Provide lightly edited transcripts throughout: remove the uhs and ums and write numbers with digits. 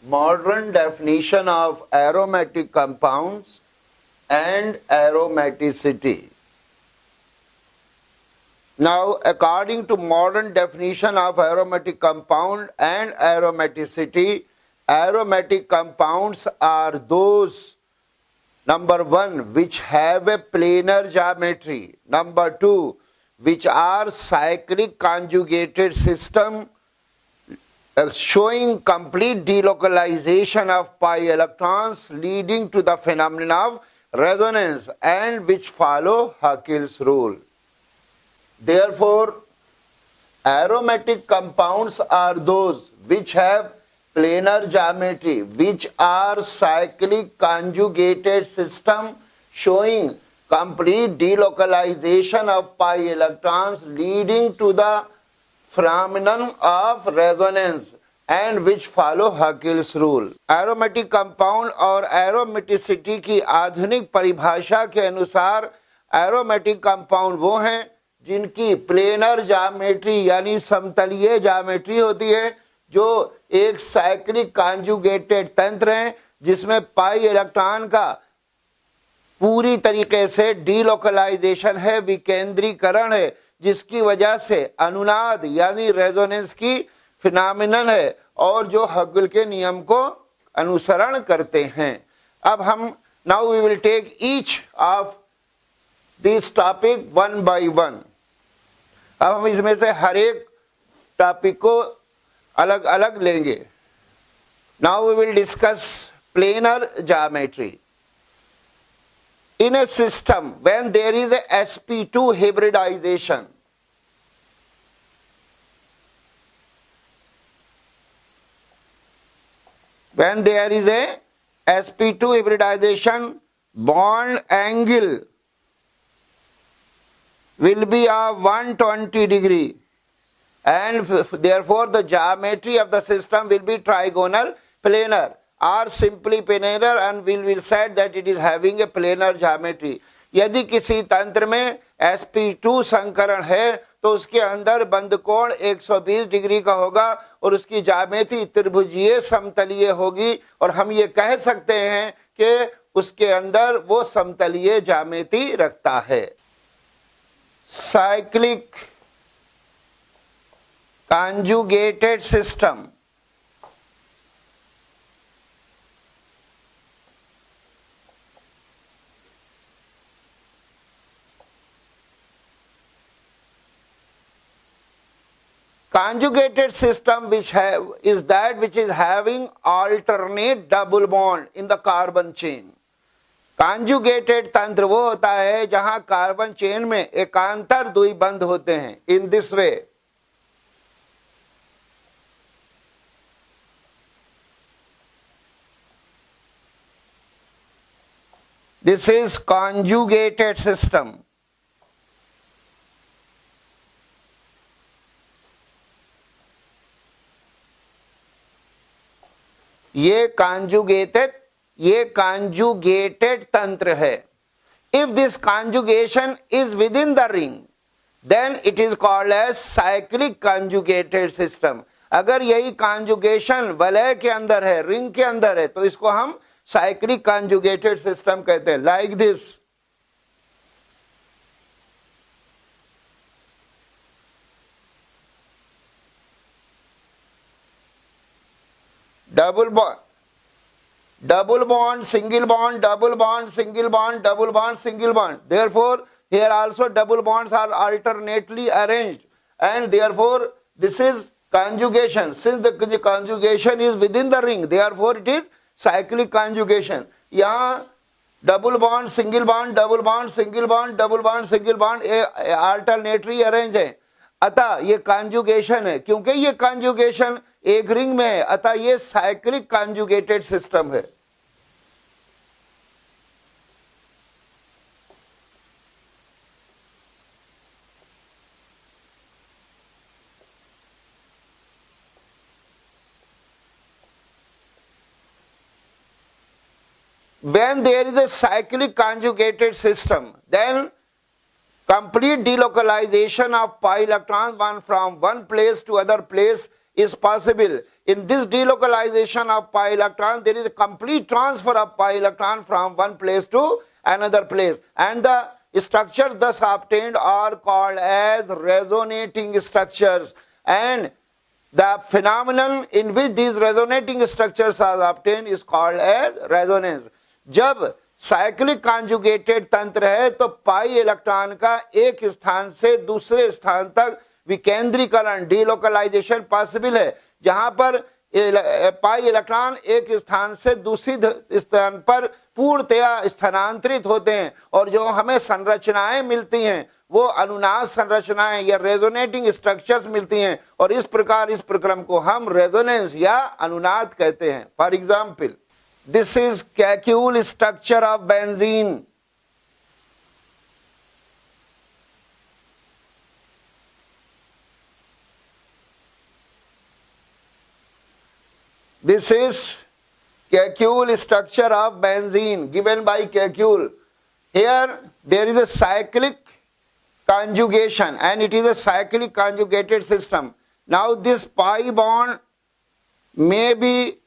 modern definition of aromatic compounds and aromaticity. Now, according to modern definition of aromatic compound and aromaticity, aromatic compounds are those, number one, which have a planar geometry, number two, which are cyclic conjugated system showing complete delocalization of pi electrons leading to the phenomenon of resonance and which follow Haeckel's rule. Therefore, aromatic compounds are those which have planar geometry, which are cyclic conjugated system showing complete delocalization of pi electrons leading to the phenomenon of resonance and which follow Haeckel's rule. Aromatic compound और aromaticity की आधुनिक परिभाषा के अनुसार aromatic compound वो हैं जिनकी planar ज्यामेट्री यानी समतलीय ज्यामेट्री होती है, जो एक साइक्लिक कॉन्जुगेटेड तंत्र है जिसमें पाई इलेक्ट्रॉन का पूरी तरीके से डीलोकलाइजेशन है, विकेंद्रीकरण है, जिसकी वजह से अनुनाद यानी रेजोनेंस की फिनोमिनन है और जो हगल के नियम को अनुसरण करते हैं. अब हम now we will take each of this topic one by one. अब हम इसमें से हर एक टॉपिक को अलग अलग लेंगे. Now we will discuss planar geometry. In a system, when there is a sp2 hybridization, when there is a sp2 hybridization, bond angle will be of 120 degree and therefore the geometry of the system will be trigonal planar or simply planar and we will say that it is having a planar geometry. यदि किसी तंत्र में sp2 संकरण है तो उसके अंदर बंद कोण 120 डिग्री का होगा और उसकी ज्यामिति त्रिभुजीय समतलीय होगी और हम ये कह सकते हैं कि उसके अंदर वो समतलीय ज्यामिति रखता है. Cyclic conjugated system conjugated system which is that which is having alternate double bond in the carbon chain. Conjugated तंत्र वो होता है जहां कार्बन चेन में एकांतर द्वि बंध होते हैं. In this way, this is conjugated system. ये conjugated तंत्र है. If this conjugation is within the ring, then it is called as cyclic conjugated system. अगर यही conjugation वलय के अंदर है, रिंग के अंदर है, तो इसको हम cyclic conjugated system कहते हैं. Like this. Double bond, single bond, double bond, single bond, double bond, single bond. Therefore, here also double bonds are alternately arranged and therefore this is conjugation. Since the conjugation is within the ring, therefore it is cyclic conjugation. यहाँ double bond, single bond, double bond, single bond, double bond, single bond alternately arranged है. अतः ये conjugation है. क्योंकि ये conjugation एक ring में है, अतः ये साइक्लिक कॉन्जुगेटेड सिस्टम है. When there is a cyclic conjugated system, then complete delocalization of pi electrons from one place to other place is possible. In this delocalization of pi electron, there is a complete transfer of pi electron from one place to another place, and the structures thus obtained are called as resonating structures, and the phenomenon in which these resonating structures are obtained is called as resonance. जब cyclic conjugated तंत्र है तो pi electron का एक स्थान से दूसरे स्थान तक विकेंद्रीकरण डीलोकलाइजेशन पॉसिबल है, जहां पर पाई इलेक्ट्रॉन एक स्थान से दूसरी स्थान पर पूर्णतया स्थानांतरित होते हैं, और जो हमें संरचनाएं मिलती हैं वो अनुनाद संरचनाएं या रेजोनेटिंग स्ट्रक्चर्स मिलती हैं, और इस प्रकार इस प्रक्रम को हम रेजोनेंस या अनुनाद कहते हैं. For example, this is Kekulé structure of benzene. This is Kekulé structure of benzene given by Kekulé. Here there is a cyclic conjugation and it is a cyclic conjugated system. Now this pi bond may be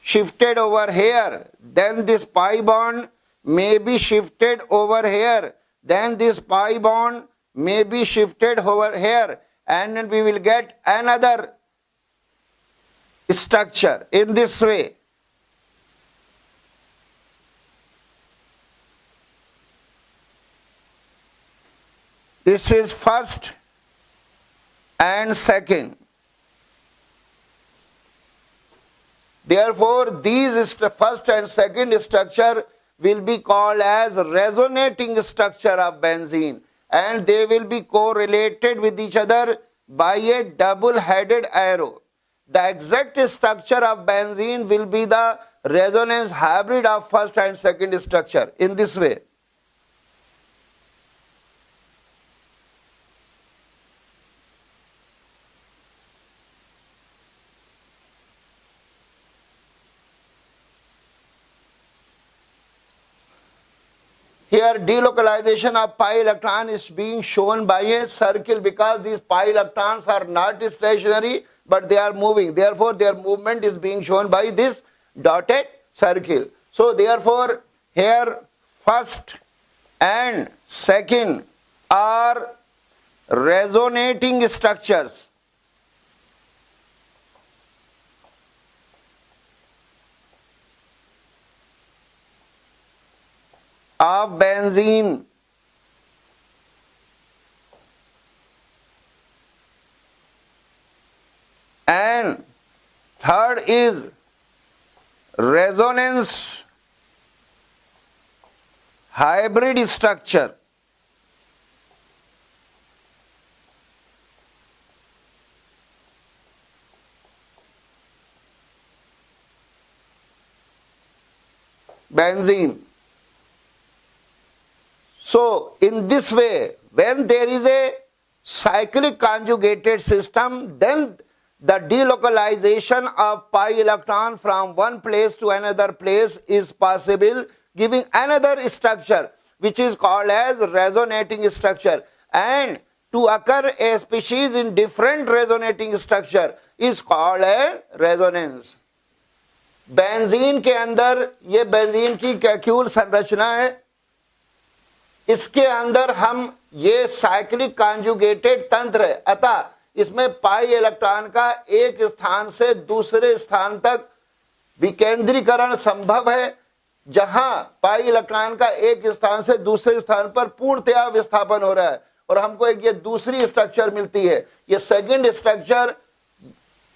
shifted over here, then this pi bond may be shifted over here, then this pi bond may be shifted over here, and then we will get another structure in this way. This is first and second. Therefore, these first and second structure will be called as resonating structure of benzene, and they will be correlated with each other by a double-headed arrow. The exact structure of benzene will be the resonance hybrid of first and second structure in this way. Here delocalization of pi electron is being shown by a circle because these pi electrons are not stationary but they are moving. Therefore, their movement is being shown by this dotted circle. So, therefore, here first and second are resonating structures. Of benzene. And third is resonance hybrid structure. Benzene. So, in this way, when there is a cyclic conjugated system, then the delocalization of pi electron from one place to another place is possible, giving another structure which is called as resonating structure. And to occur a species in different resonating structure is called a resonance. Benzene के अंदर ये benzene की Kekulé संरचना है, इसके अंदर हम ये साइक्लिक कॉन्जुगेटेड तंत्र है, अतः इसमें पाई इलेक्ट्रॉन का एक स्थान से दूसरे स्थान तक विकेंद्रीकरण संभव है, जहां पाई इलेक्ट्रॉन का एक स्थान से दूसरे स्थान पर पूर्णतया विस्थापन हो रहा है, और हमको एक ये दूसरी स्ट्रक्चर मिलती है. ये सेकंड स्ट्रक्चर,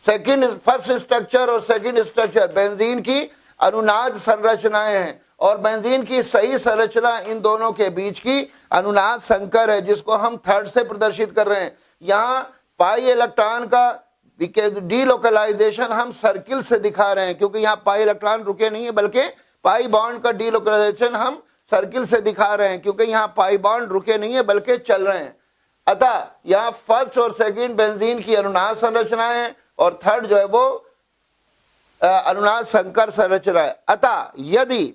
फर्स्ट स्ट्रक्चर और सेकंड स्ट्रक्चर बेंजीन की अनुनाद संरचनाएं हैं, और बेंजीन की सही संरचना इन दोनों के बीच की अनुनाद संकर है, जिसको हम थर्ड से प्रदर्शित कर रहे हैं. यहाँ पाई इलेक्ट्रॉन का डीलोकलाइजेशन हम सर्किल से दिखा रहे हैं, क्योंकि यहाँ पाई इलेक्ट्रॉन रुके नहीं है, बल्कि पाई बॉन्ड का डीलोकलाइजेशन हम सर्किल से दिखा रहे हैं, क्योंकि यहाँ पाई बॉन्ड रुके नहीं है बल्कि चल रहे हैं. अतः यहाँ फर्स्ट और सेकंड बेंजीन की अनुनाद संरचना है, और थर्ड जो है वो अनुनाद संकर संरचना है. अतः यदि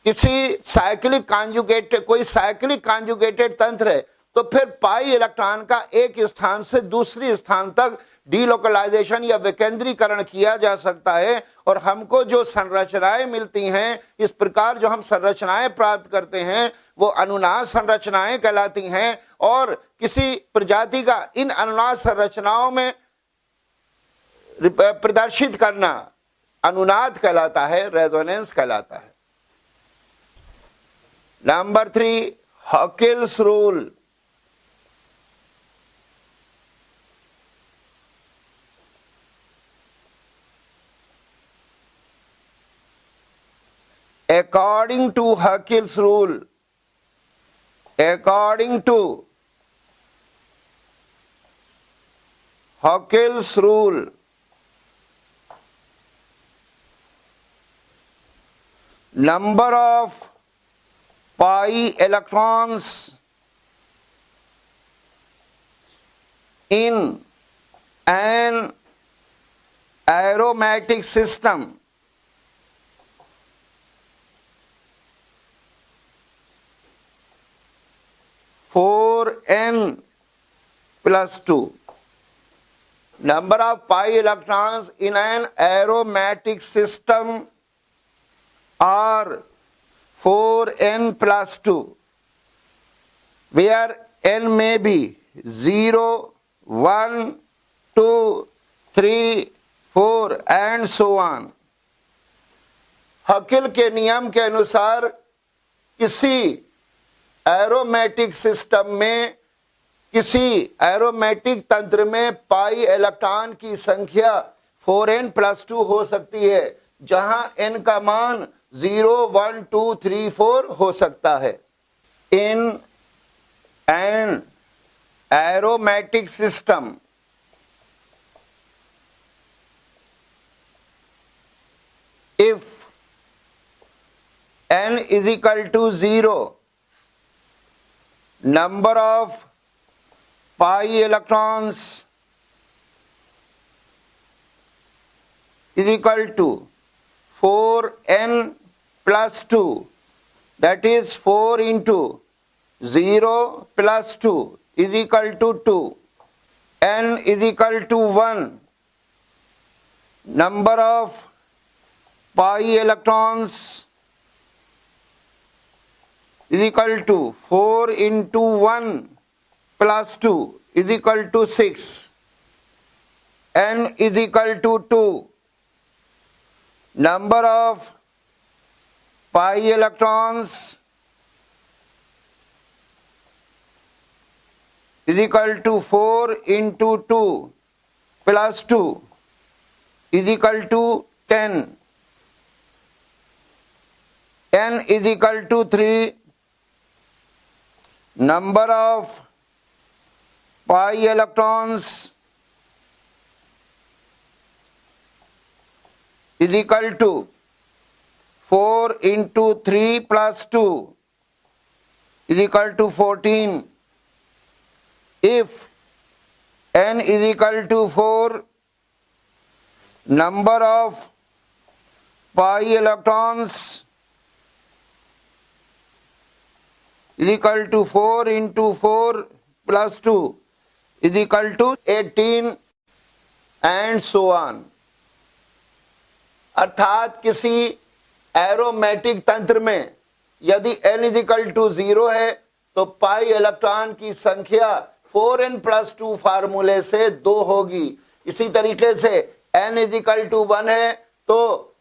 किसी साइक्लिक कॉन्जुगेटेड, कोई साइक्लिक कॉन्जुगेटेड तंत्र है, तो फिर पाई इलेक्ट्रॉन का एक स्थान से दूसरी स्थान तक डीलोकलाइजेशन या विकेंद्रीकरण किया जा सकता है और हमको जो संरचनाएं मिलती हैं, इस प्रकार जो हम संरचनाएं प्राप्त करते हैं वो अनुनाद संरचनाएं कहलाती हैं। और किसी प्रजाति का इन अनुनाद संरचनाओं में प्रदर्शित करना अनुनाद कहलाता है, रेजोनेंस कहलाता है। Number 3, Huckel's rule. According to Huckel's rule, according to Huckel's rule, number of pi electrons in an aromatic system n plus 2. Number of pi electrons in an aromatic system are 4n plus 2, where n may be 0, 1, 2, 3, 4 and so on. हकिल के नियम के अनुसार किसी aromatic system में, किसी aromatic तंत्र में pi electron की संख्या 4n plus 2 हो सकती है, जहां n का मान 0, 1, 2, 3, 4 हो सकता है। In an aromatic system, if n is equal to 0, number of pi electrons is equal to 4n plus 2, that is 4 into 0 plus 2 is equal to 2. n is equal to 1. Number of pi electrons is equal to 4 into 1 plus 2 is equal to 6. n is equal to 2. Number of pi electrons is equal to 4 into 2 plus 2 is equal to 10. n is equal to 3. Number of pi electrons is equal to 4 into 3 plus 2 is equal to 14. If n is equal to 4, number of pi electrons is equal to 4 into 4 plus 2 is equal to 18 and so on. अर्थात किसी aromatic तंत्र में यदि n is equal to 0 है तो pi electron की संख्या 4n plus 2 फार्मूले से 2 होगी। इसी तरीके से n is equal to 1 है तो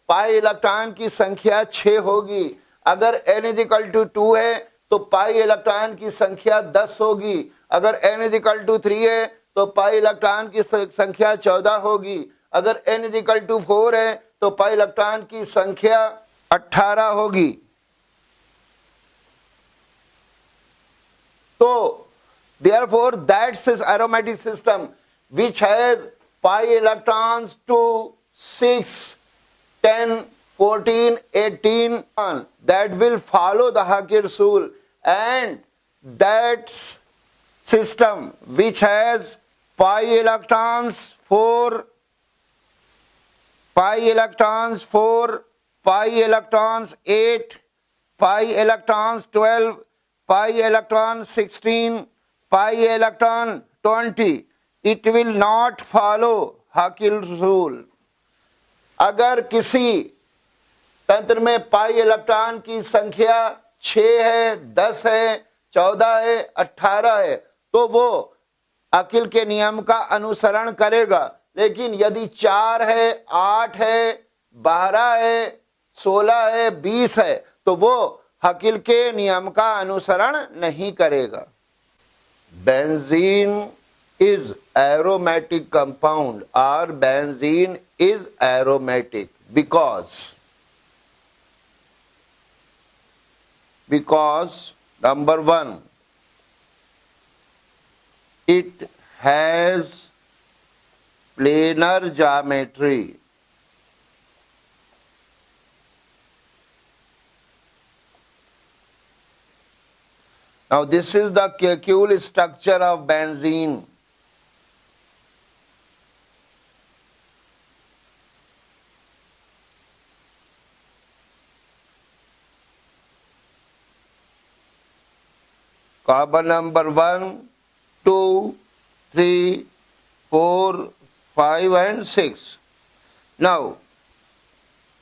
पाई इलेक्ट्रॉन की संख्या 6 होगी। अगर n is equal to 2 है तो पाई इलेक्ट्रॉन की संख्या 10 होगी। अगर n is equal to 3 है तो पाई इलेक्ट्रॉन की संख्या 14 होगी। अगर n is equal to 4 है तो पाई इलेक्ट्रॉन की संख्या 18 होगी। तो therefore that's this aromatic system which has pi electrons 2, 6, 10, 14, 18 that will follow the Huckel's rule, and that system which has pi electrons 4, pi electrons 4, pi electrons 8, pi electrons 12, pi electron 16, pi electron 20, it will not follow Haeckel's rule. अगर किसी तंत्र में pi electron की संख्या 6 है, 10 है, 14 है, 18 है, तो वो हाकेल के नियम का अनुसरण करेगा। लेकिन यदि 4 है, 8 है, 12 है, 16 है, 20 है, तो वो हाकेल के नियम का अनुसरण नहीं करेगा। Benzene is aromatic compound, or benzene is aromatic because number 1, it has planar geometry. Now this is the Kekulé structure of benzene. Carbon number 1, 2, 3, 4, 5 and 6. Now,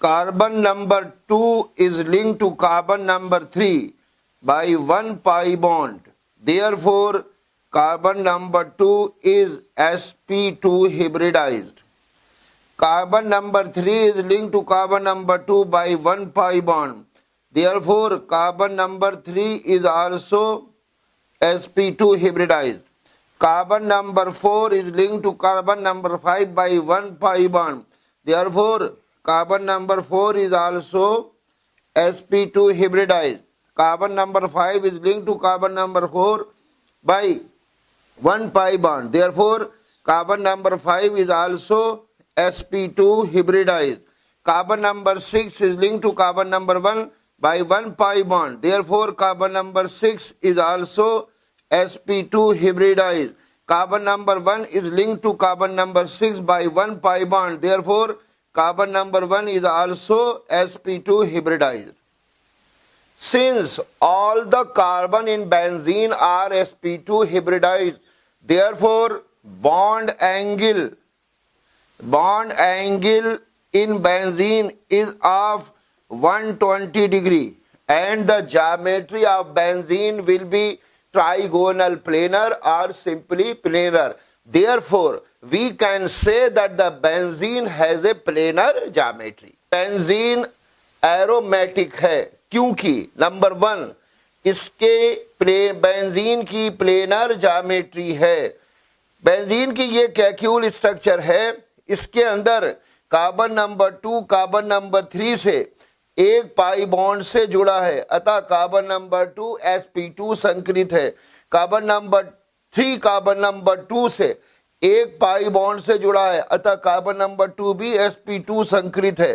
carbon number 2 is linked to carbon number 3 by 1 pi bond. Therefore, carbon number 2 is sp2 hybridized. Carbon number 3 is linked to carbon number 2 by 1 pi bond. Therefore, carbon number 3 is also sp2 hybridized. Carbon number 4 is linked to carbon number 5 by 1 pi bond. Therefore, carbon number 4 is also sp2 hybridized. Carbon number 5 is linked to carbon number 4 by 1 pi bond. Therefore, carbon number 5 is also sp2 hybridized. Carbon number 6 is linked to carbon number 1 by 1 pi bond. Therefore, carbon number 6 is also sp2 hybridized. Carbon number 1 is linked to carbon number 6 by 1 pi bond. Therefore, carbon number 1 is also sp2 hybridized. Since all the carbon in benzene are sp2 hybridized, therefore bond angle in benzene is of 120 degree and the geometry of benzene will be trigonal planar or simply planar. Therefore, we can say that the benzene has a planar geometry. Benzene aromatic है क्योंकि number 1 इसके benzene की planar geometry है। Benzene की ये Kekulé structure है, इसके अंदर कार्बन नंबर 2 कार्बन नंबर 3 से एक पाई बॉन्ड से जुड़ा है, अतः कार्बन नंबर 2 sp2 संकृत है। कार्बन नंबर 3 कार्बन नंबर 2 से एक पाई बॉन्ड से जुड़ा है, अतः कार्बन नंबर 2 भी sp2 संकृत है।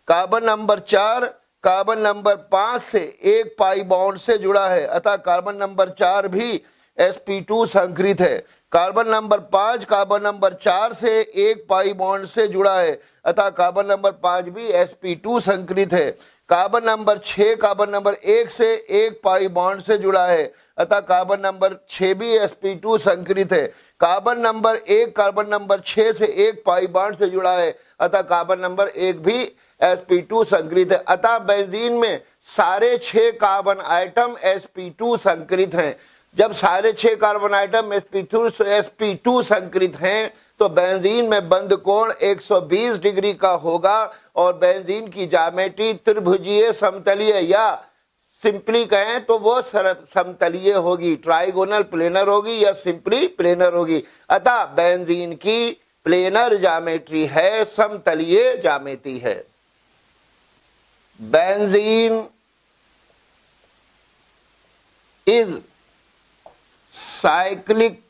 कार्बन नंबर 4 कार्बन नंबर 5 से एक पाई बॉन्ड से जुड़ा है, अतः कार्बन नंबर 4 भी sp2 संकृत है। कार्बन नंबर 5 कार्बन नंबर 4 से एक पाई बॉन्ड से जुड़ा है, अतः कार्बन नंबर 5 भी sp2 संकृत है। कार्बन नंबर 6 कार्बन नंबर 1 से एक पाई बॉन्ड से जुड़ा है, अतः कार्बन नंबर 6 भी sp2 संकृत है। कार्बन नंबर 1 कार्बन नंबर 6 से एक पाई बॉन्ड से जुड़ा है, अतः कार्बन नंबर 1 भी sp2 संकृत है। अतः बेंजीन में सारे 6 कार्बन आइटम sp2 संकृत हैं। जब सारे 6 कार्बन आइटम sp2 संकृत हैं तो बेंजीन में बंद कोण 120 डिग्री का होगा और बेंजीन की ज्योमेट्री त्रिभुजीय समतलीय या सिंपली कहें तो वो समतलीय होगी, ट्राइगोनल प्लेनर होगी या सिंपली प्लेनर होगी। अतः बेंजीन की प्लेनर ज्योमेट्री है, समतलीय ज्योमेट्री है। Benzene is cyclic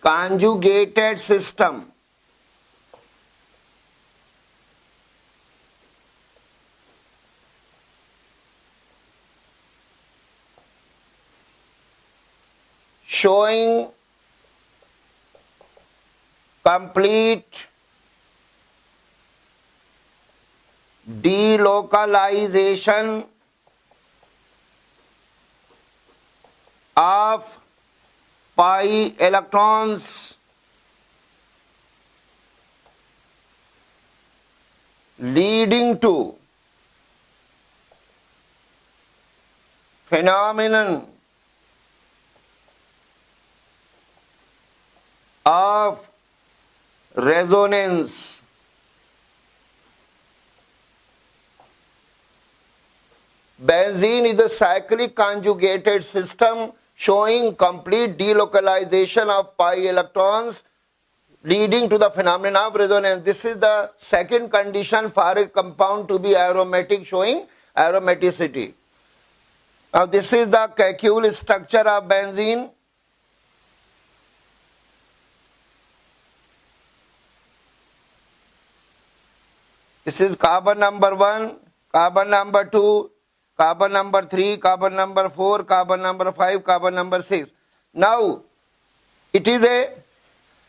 conjugated system showing complete delocalization of pi electrons leading to phenomenon of resonance. Benzene is a cyclic conjugated system showing complete delocalization of pi electrons leading to the phenomenon of resonance. This is the second condition for a compound to be aromatic, showing aromaticity. Now this is the Kekulé structure of benzene. This is carbon number 1, carbon number 2, carbon number 3, carbon number 4, carbon number 5, carbon number 6. Now, it is a,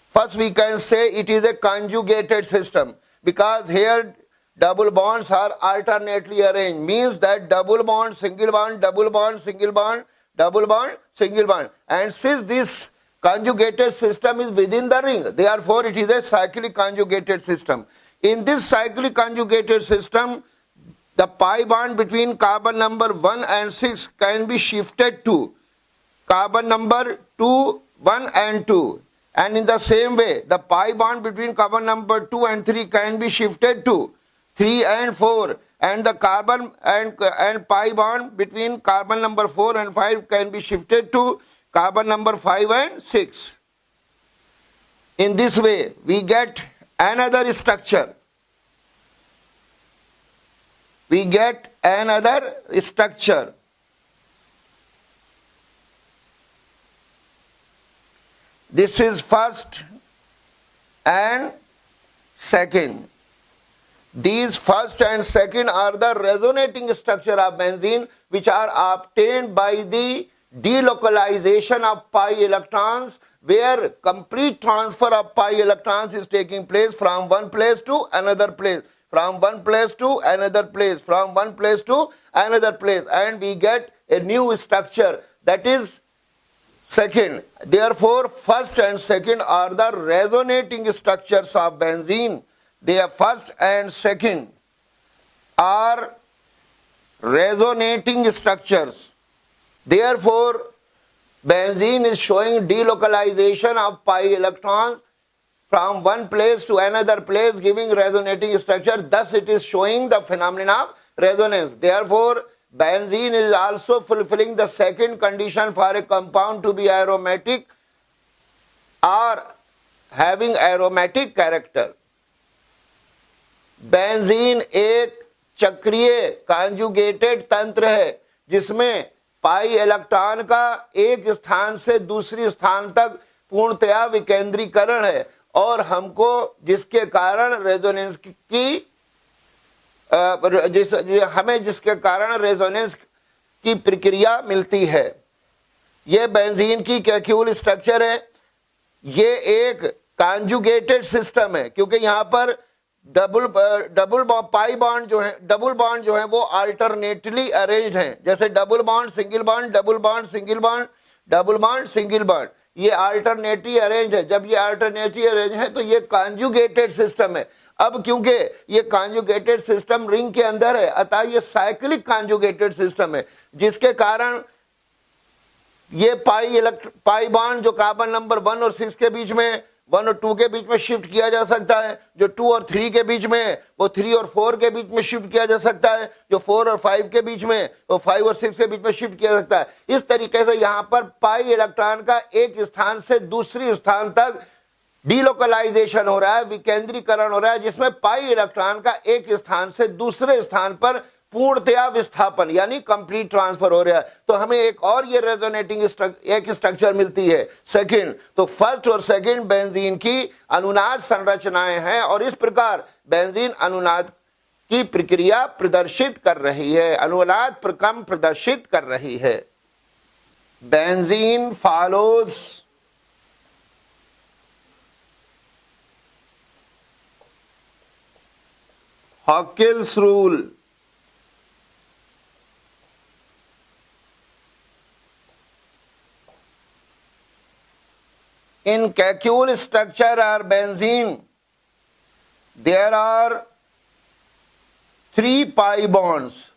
first we can say it is a conjugated system, because here double bonds are alternately arranged, means that double bond, single bond, double bond, single bond, double bond, single bond. And since this conjugated system is within the ring, therefore it is a cyclic conjugated system. In this cyclic conjugated system, the pi bond between carbon number 1 and 6 can be shifted to carbon number 2, 1 and 2. And in the same way, the pi bond between carbon number 2 and 3 can be shifted to 3 and 4. And the carbon and pi bond between carbon number 4 and 5 can be shifted to carbon number 5 and 6. In this way, we get another structure. We get another structure. This is first and second. These first and second are the resonating structure of benzene, which are obtained by the delocalization of pi electrons, where complete transfer of pi electrons is taking place from one place to another place, from one place to another place, from one place to another place, and we get a new structure, that is second. Therefore, first and second are the resonating structures of benzene. They are first and second are resonating structures. Therefore, benzene is showing delocalization of pi electrons from one place to another place, giving resonating structure. Thus, it is showing the phenomenon of resonance. Therefore, benzene is also fulfilling the second condition for a compound to be aromatic or having aromatic character. Benzene एक चक्रीय conjugated तंत्र है जिसमें pi electron का एक स्थान से दूसरी स्थान तक पूर्णतया विकेंद्रीकरण है, और हमको जिसके कारण रेजोनेंस जिसके कारण रेजोनेंस की प्रक्रिया मिलती है। यह बेंजीन की केक्यूल स्ट्रक्चर है। ये एक कॉन्जुगेटेड सिस्टम है, क्योंकि यहाँ पर डबल पाई बॉन्ड जो है, डबल बॉन्ड जो है वो अल्टरनेटली अरेंज्ड हैं, जैसे double bond single bond, double bond single bond, double bond single bond, ये अल्टरनेटली अरेंज है। जब ये अल्टरनेटली अरेंज है तो ये कॉन्जुगेटेड सिस्टम है। अब क्योंकि ये कॉन्जुगेटेड सिस्टम रिंग के अंदर है, अतः ये साइक्लिक कॉन्जुगेटेड सिस्टम है, जिसके कारण ये पाई बॉन्ड जो कार्बन नंबर 1 और 6 के बीच में, 1 और 2 के बीच में शिफ्ट किया जा सकता है, जो 2 और 3 के बीच में वो 3 और 4 के बीच में शिफ्ट किया जा सकता है, जो 4 और 5 के बीच में वो 5 और 6 के बीच में शिफ्ट किया जा सकता है। इस तरीके से यहाँ पर पाई इलेक्ट्रॉन का एक स्थान से दूसरी स्थान तक डीलोकलाइजेशन हो रहा है, विकेंद्रीकरण हो रहा है, जिसमें पाई इलेक्ट्रॉन का एक स्थान से दूसरे स्थान पर पूर्णतया विस्थापन यानी कंप्लीट ट्रांसफर हो रहा है। तो हमें एक और ये रेजोनेटिंग एक स्ट्रक्चर मिलती है सेकंड। तो फर्स्ट और सेकंड बेंजीन की अनुनाद संरचनाएं हैं, और इस प्रकार बेंजीन अनुनाद की प्रक्रिया प्रदर्शित कर रही है, अनुनाद प्रक्रम प्रदर्शित कर रही है। Benzene follows Huckel's rule. in Cacule structure or benzene, there are 3 pi bonds.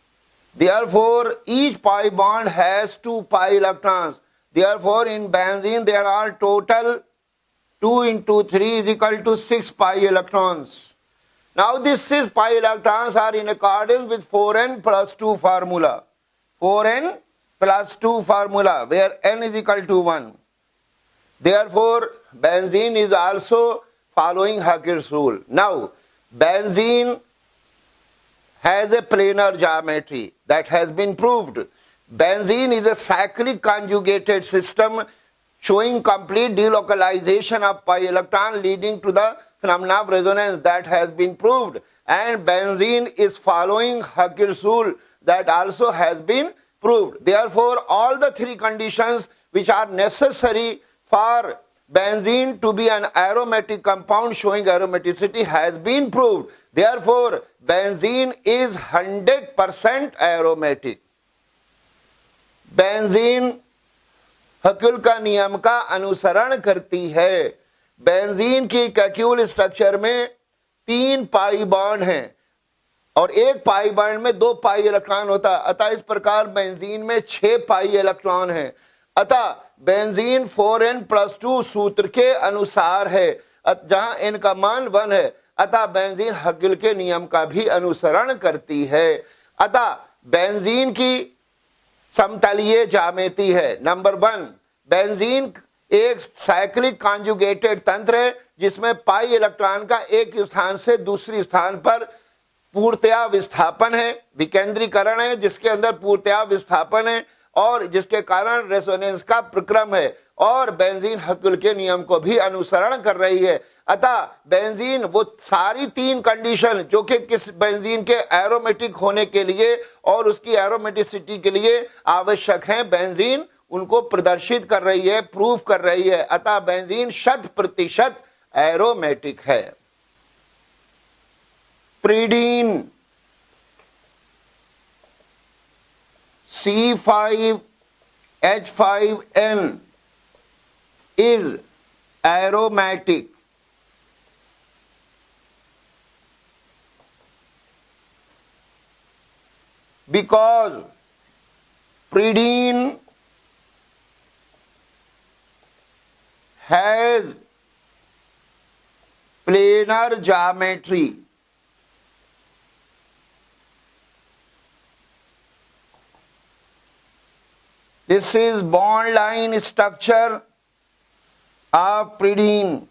Therefore, each pi bond has 2 pi electrons. Therefore, in benzene there are total 2 into 3 is equal to 6 pi electrons. Now, these 6 pi electrons are in accordance with 4n plus 2 formula. 4n plus 2 formula, where n is equal to 1. Therefore, benzene is also following Hakel's rule. Now, benzene has a planar geometry that has been proved. Benzene is a cyclic conjugated system showing complete delocalization of pi electron leading to the phenomena of resonance that has been proved. And benzene is following Hakel's rule that also has been proved. Therefore, all the 3 conditions which are necessary for benzene to be an aromatic compound showing aromaticity has been proved. Therefore, benzene is 100% aromatic. Benzene हक्यूल का नियम का अनुसरण करती है। Benzene की Kekulé structure में 3 pi bond हैं और एक पाई बॉन्ड में 2 पाई इलेक्ट्रॉन होता है। अतः इस प्रकार बेंजीन में 6 पाई इलेक्ट्रॉन हैं। अतः बेंजीन 4n + 2 सूत्र के अनुसार है, जहां n का मान 1 है। अतः बेंजीन हक्यूल के नियम का भी अनुसरण करती है। अतः बेंजीन की समतलीय ज्यामिति है। नंबर 1, बेंजीन एक साइक्लिक कॉन्जुगेटेड तंत्र है जिसमें पाई इलेक्ट्रॉन का एक स्थान से दूसरी स्थान पर पूर्णतया विस्थापन है, विकेंद्रीकरण है, जिसके अंदर पूर्णतया विस्थापन है और जिसके कारण रेजोनेंस का प्रक्रम है और बेंजीन हक्यूल के नियम को भी अनुसरण कर रही है। अतः बेंजीन वो सारी 3 कंडीशन जो कि किस बेंजीन के एरोमेटिक होने के लिए और उसकी एरोमेटिसिटी के लिए आवश्यक हैं, बेंजीन उनको प्रदर्शित कर रही है, प्रूव कर रही है। अतः बेंजीन 100% एरोमेटिक है। प्रीडीन C5H5N is aromatic because pyridine has planar geometry. This is bond line structure of pyridine.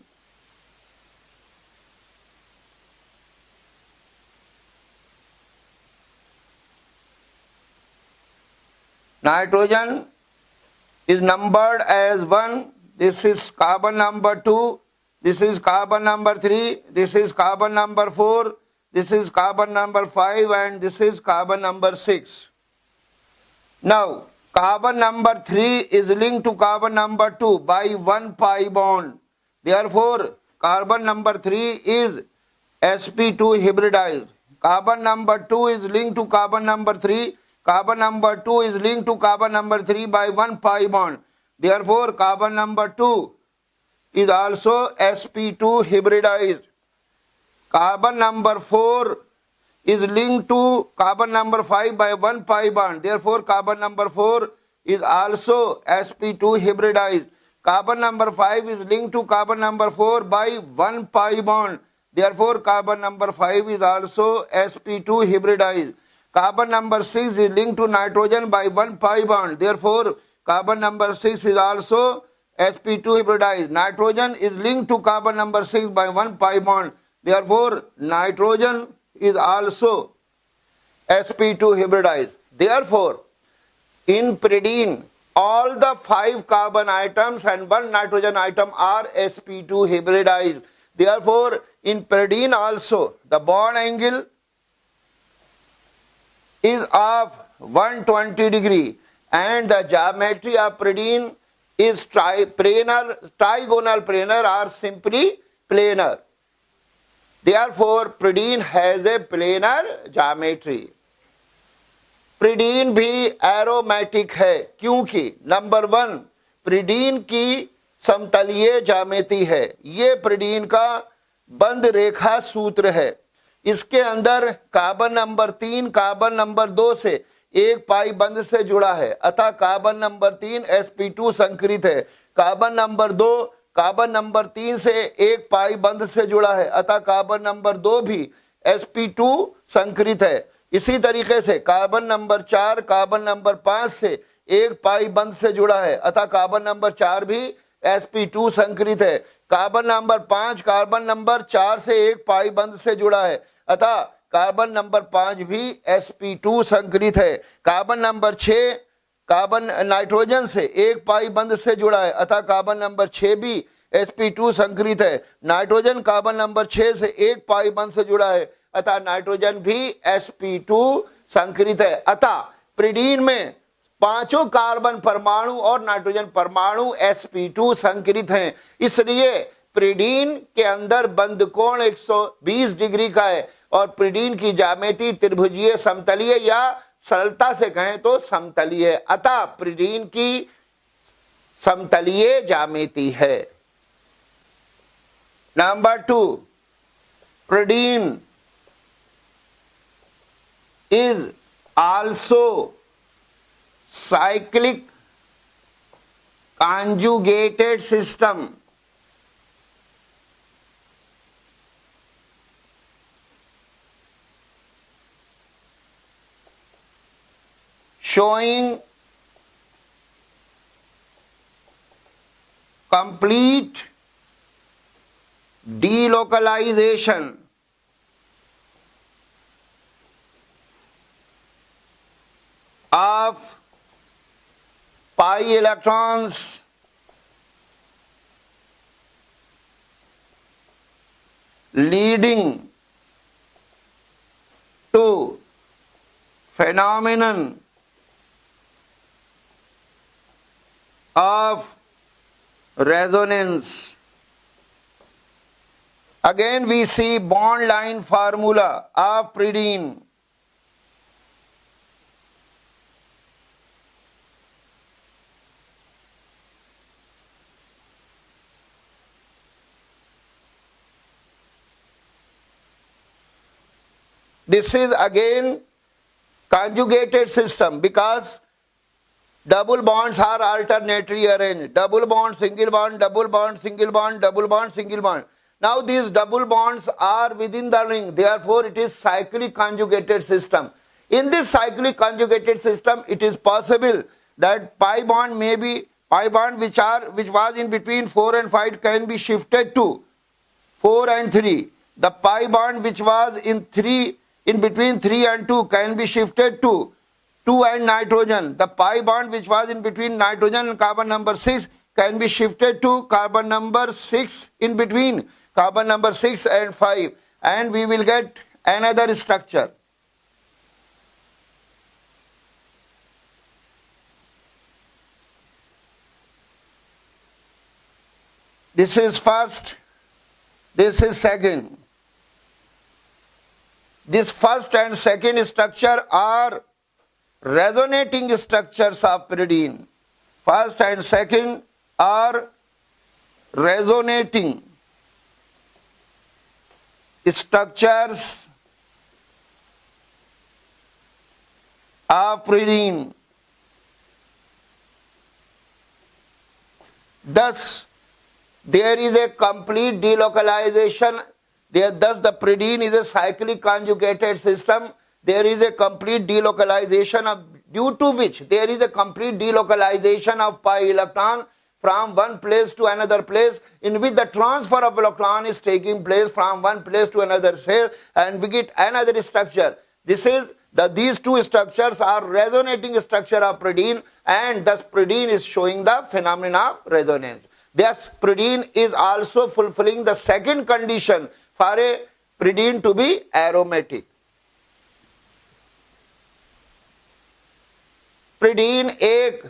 Nitrogen is numbered as 1. This is carbon number 2. This is carbon number 3. This is carbon number 4. This is carbon number 5 and this is carbon number 6. Now, carbon number 3 is linked to carbon number 2 by 1 pi bond. Therefore, carbon number 3 is sp2 hybridized. Carbon number 2 is linked to carbon number 3. Carbon number 2 is linked to carbon number 3 by 1 pi bond. Therefore, carbon number 2 is also sp2 hybridized. Carbon number 4 is linked to carbon number 5 by 1 pi bond. Therefore, carbon number 4 is also sp2 hybridized. Carbon number 5 is linked to carbon number 4 by 1 pi bond. Therefore, carbon number 5 is also sp2 hybridized. Carbon number 6 is linked to nitrogen by 1 pi bond. Therefore, carbon number 6 is also sp2 hybridized. Nitrogen is linked to carbon number 6 by 1 pi bond. Therefore, nitrogen is also sp2 hybridized. Therefore, in pyridine, all the 5 carbon atoms and 1 nitrogen atom are sp2 hybridized. Therefore, in pyridine also, the bond angle is of 120 degree and the geometry of pyridine is trigonal planar or simply planar. Therefore, pyridine has a planar geometry. pyridine भी aromatic है क्योंकि number 1, pyridine की समतलीय ज्यामिति है। ये प्रीडीन का बंद रेखा सूत्र है। इसके अंदर कार्बन नंबर 3 कार्बन नंबर 2 से एक पाई बंध से जुड़ा है, अतः कार्बन नंबर 3 sp2 संकरित है। कार्बन नंबर 2 कार्बन नंबर 3 से एक पाई बंध से जुड़ा है, अतः कार्बन नंबर 2 भी sp2 संकरित है। इसी तरीके से कार्बन नंबर 4 कार्बन नंबर 5 से एक पाई बंध से जुड़ा है, अतः कार्बन नंबर 4 भी sp2 संकरित है। कार्बन नंबर 5 कार्बन नंबर 4 से एक पाई बंध से जुड़ा है, अतः कार्बन नंबर 5 भी sp2 संकरित है। कार्बन नंबर 6 कार्बन नाइट्रोजन से एक पाई बंध से जुड़ा है, अतः कार्बन नंबर 6 भी sp2 संकरित है। नाइट्रोजन कार्बन नंबर 6 से एक पाई बंध से जुड़ा है, अतः नाइट्रोजन भी sp2 संकरित है। अतः प्रीडीन में पांचों कार्बन परमाणु और नाइट्रोजन परमाणु sp2 संकरित हैं। इसलिए प्रीडीन के अंदर बंद कोण 120 डिग्री का है और प्रीडीन की ज्यामिति त्रिभुजीय समतलीय या सरलता से कहें तो समतलीय है। अतः प्रीडीन की समतलीय ज्यामिति है। Number 2, प्रीडीन is also cyclic conjugated system showing complete delocalization of pi electrons leading to phenomenon of resonance. Again we see bond line formula of Pridine. This is again conjugated system because double bonds are alternately arranged. Double bond, single bond, double bond, single bond, double bond, single bond. Now these double bonds are within the ring. Therefore it is cyclic conjugated system. In this cyclic conjugated system, it is possible that pi bond may be pi bond which was in between 4 and 5 can be shifted to 4 and 3. The pi bond which was in between 3 and 2 can be shifted to 2 and nitrogen. The pi bond which was in between nitrogen and carbon number 6 can be shifted to carbon number 6 in between carbon number 6 and 5, and we will get another structure. This is first, this is second. This first and second structure are resonating structures of pyridine. First and second are resonating structures of pyridine. Thus, there is a complete delocalization. Thus, the pyridine is a cyclic conjugated system. There is a complete delocalization due to which there is a complete delocalization of pi electron from one place to another place, in which the transfer of electron is taking place from one place to another cell, and we get another structure. These two structures are resonating structure of pyridine, and thus pyridine is showing the phenomenon of resonance. Thus, pyridine is also fulfilling the second condition for a pyridine to be aromatic. pyridine एक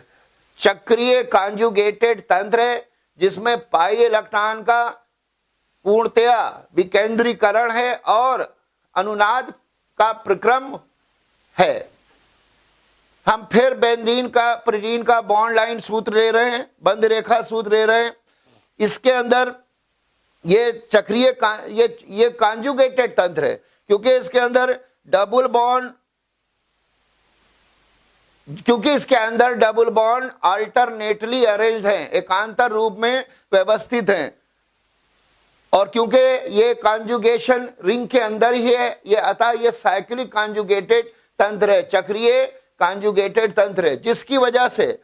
चक्रीय conjugated तंत्र है जिसमें pi electron का पूर्णतया विकेंद्रीकरण है और अनुनाद का प्रक्रम है। हम फिर बेंजीन का pyridine का बॉन्ड लाइन सूत्र ले रहे हैं, बंद रेखा सूत्र ले रहे हैं। इसके अंदर ये चक्रीय ये कॉन्जुगेटेड तंत्र है, क्योंकि इसके अंदर डबल बॉन्ड अल्टरनेटली अरेंज्ड हैं, एकांतर रूप में व्यवस्थित हैं, और क्योंकि ये कॉन्जुगेशन रिंग के अंदर ही है, ये अतः ये साइक्लिक कॉन्जुगेटेड तंत्र है, चक्रीय कॉन्जुगेटेड तंत्र है, जिसकी वजह से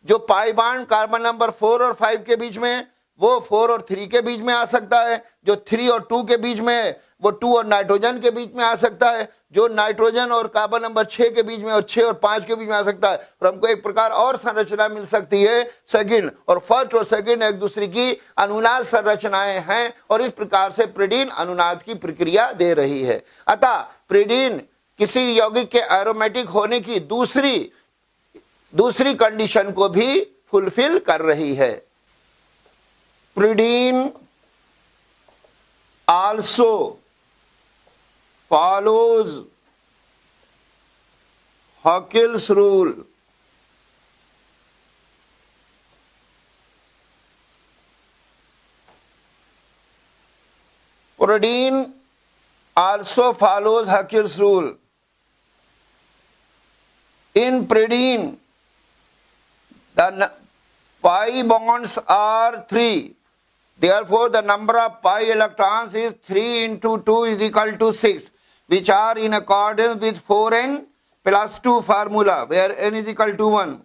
जो पाई बॉन्ड कार्बन नंबर 4 और 5 के बीच में वो 4 और 3 के बीच में आ सकता है, जो 3 और 2 के बीच में है वो 2 और नाइट्रोजन के बीच में आ सकता है, जो नाइट्रोजन और कार्बन नंबर 6 के बीच में और 6 और 5 के बीच में आ सकता है, और हमको एक प्रकार और संरचना मिल सकती है सेकंड, और फर्स्ट और सेकंड एक दूसरे की अनुनाद संरचनाएं हैं, और इस प्रकार से प्रिडीन अनुनाद की प्रक्रिया दे रही है। अतः प्रिडीन किसी यौगिक के एरोमेटिक होने की दूसरी कंडीशन को भी फुलफिल कर रही है। प्रिडीन also follows Haeckel's rule. Pyridine also follows Haeckel's rule. In pyridine, the pi bonds are 3. Therefore, the number of pi electrons is 3 into 2 is equal to 6, which are in accordance with 4n plus 2 formula, where n is equal to 1.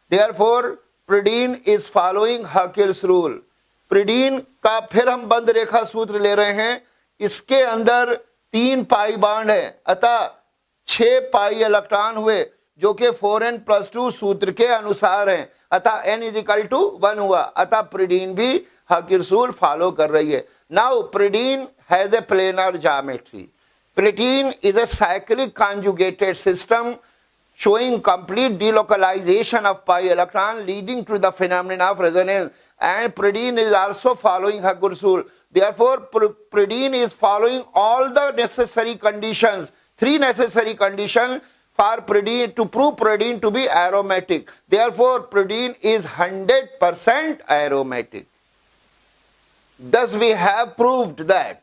Therefore, pyridine is following Haeckel's rule. pyridine का फिर हम बंद रेखा सूत्र ले रहे हैं, इसके अंदर 3 पाई बॉन्ड है, अतः 6 पाई इलेक्ट्रॉन हुए, जो कि 4n plus 2 सूत्र के अनुसार हैं, अतः n is equal to 1 हुआ, अतः pyridine भी Haeckel's rule फॉलो कर रही है। Now pyridine has a planar geometry. Pyridine is a cyclic conjugated system showing complete delocalization of pi electron leading to the phenomenon of resonance, and pyridine is also following Haeckel's rule. Therefore, pyridine is following all the necessary conditions, 3 necessary conditions for pyridine to prove pyridine to be aromatic. Therefore, pyridine is 100% aromatic. Thus, we have proved that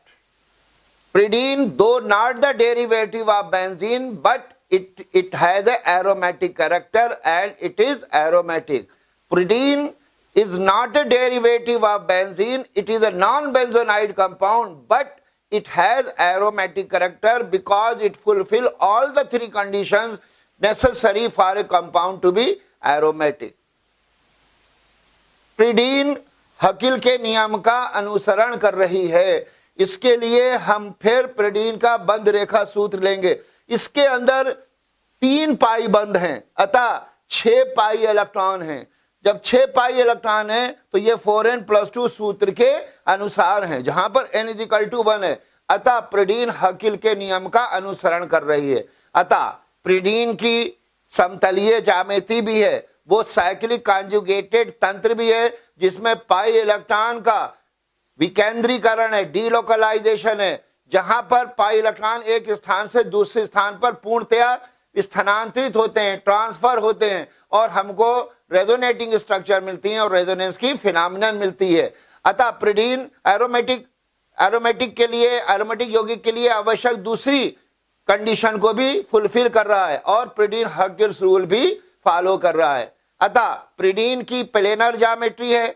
pyridine, though not the derivative of benzene, but it has an aromatic character and it is aromatic. Pyridine is not a derivative of benzene, it is a non-benzonide compound, but it has aromatic character because it fulfills all the 3 conditions necessary for a compound to be aromatic. pyridine Haeckel के नियम का अनुसरण कर रही है, इसके लिए हम फिर pyridine का बंद रेखा सूत्र लेंगे। इसके अंदर 3 पाई बंद हैं, अतः 6 पाई इलेक्ट्रॉन हैं। जब 6 पाई इलेक्ट्रॉन है तो ये 4n plus 2 सूत्र के अनुसार हैं, जहां पर n is equal to 1 है, अतः pyridine Haeckel के नियम का अनुसरण कर रही है। अतः pyridine की समतलीय ज्यामिति भी है, वो साइक्लिक कॉन्जुगेटेड तंत्र भी है, जिसमें पाई इलेक्ट्रॉन का विकेंद्रीकरण है, डीलोकलाइजेशन है, जहां पर पाई इलेक्ट्रॉन एक स्थान से दूसरे स्थान पर पूर्णतया स्थानांतरित होते हैं, ट्रांसफर होते हैं, और हमको रेजोनेटिंग स्ट्रक्चर मिलती है और रेजोनेंस की फिनोमिनन मिलती है। अतः pyridine एरोमेटिक यौगिक के लिए आवश्यक दूसरी कंडीशन को भी फुलफिल कर रहा है, और pyridine Haeckel's रूल भी फॉलो कर रहा है। अतः pyridine की प्लेनर ज्योमेट्री है,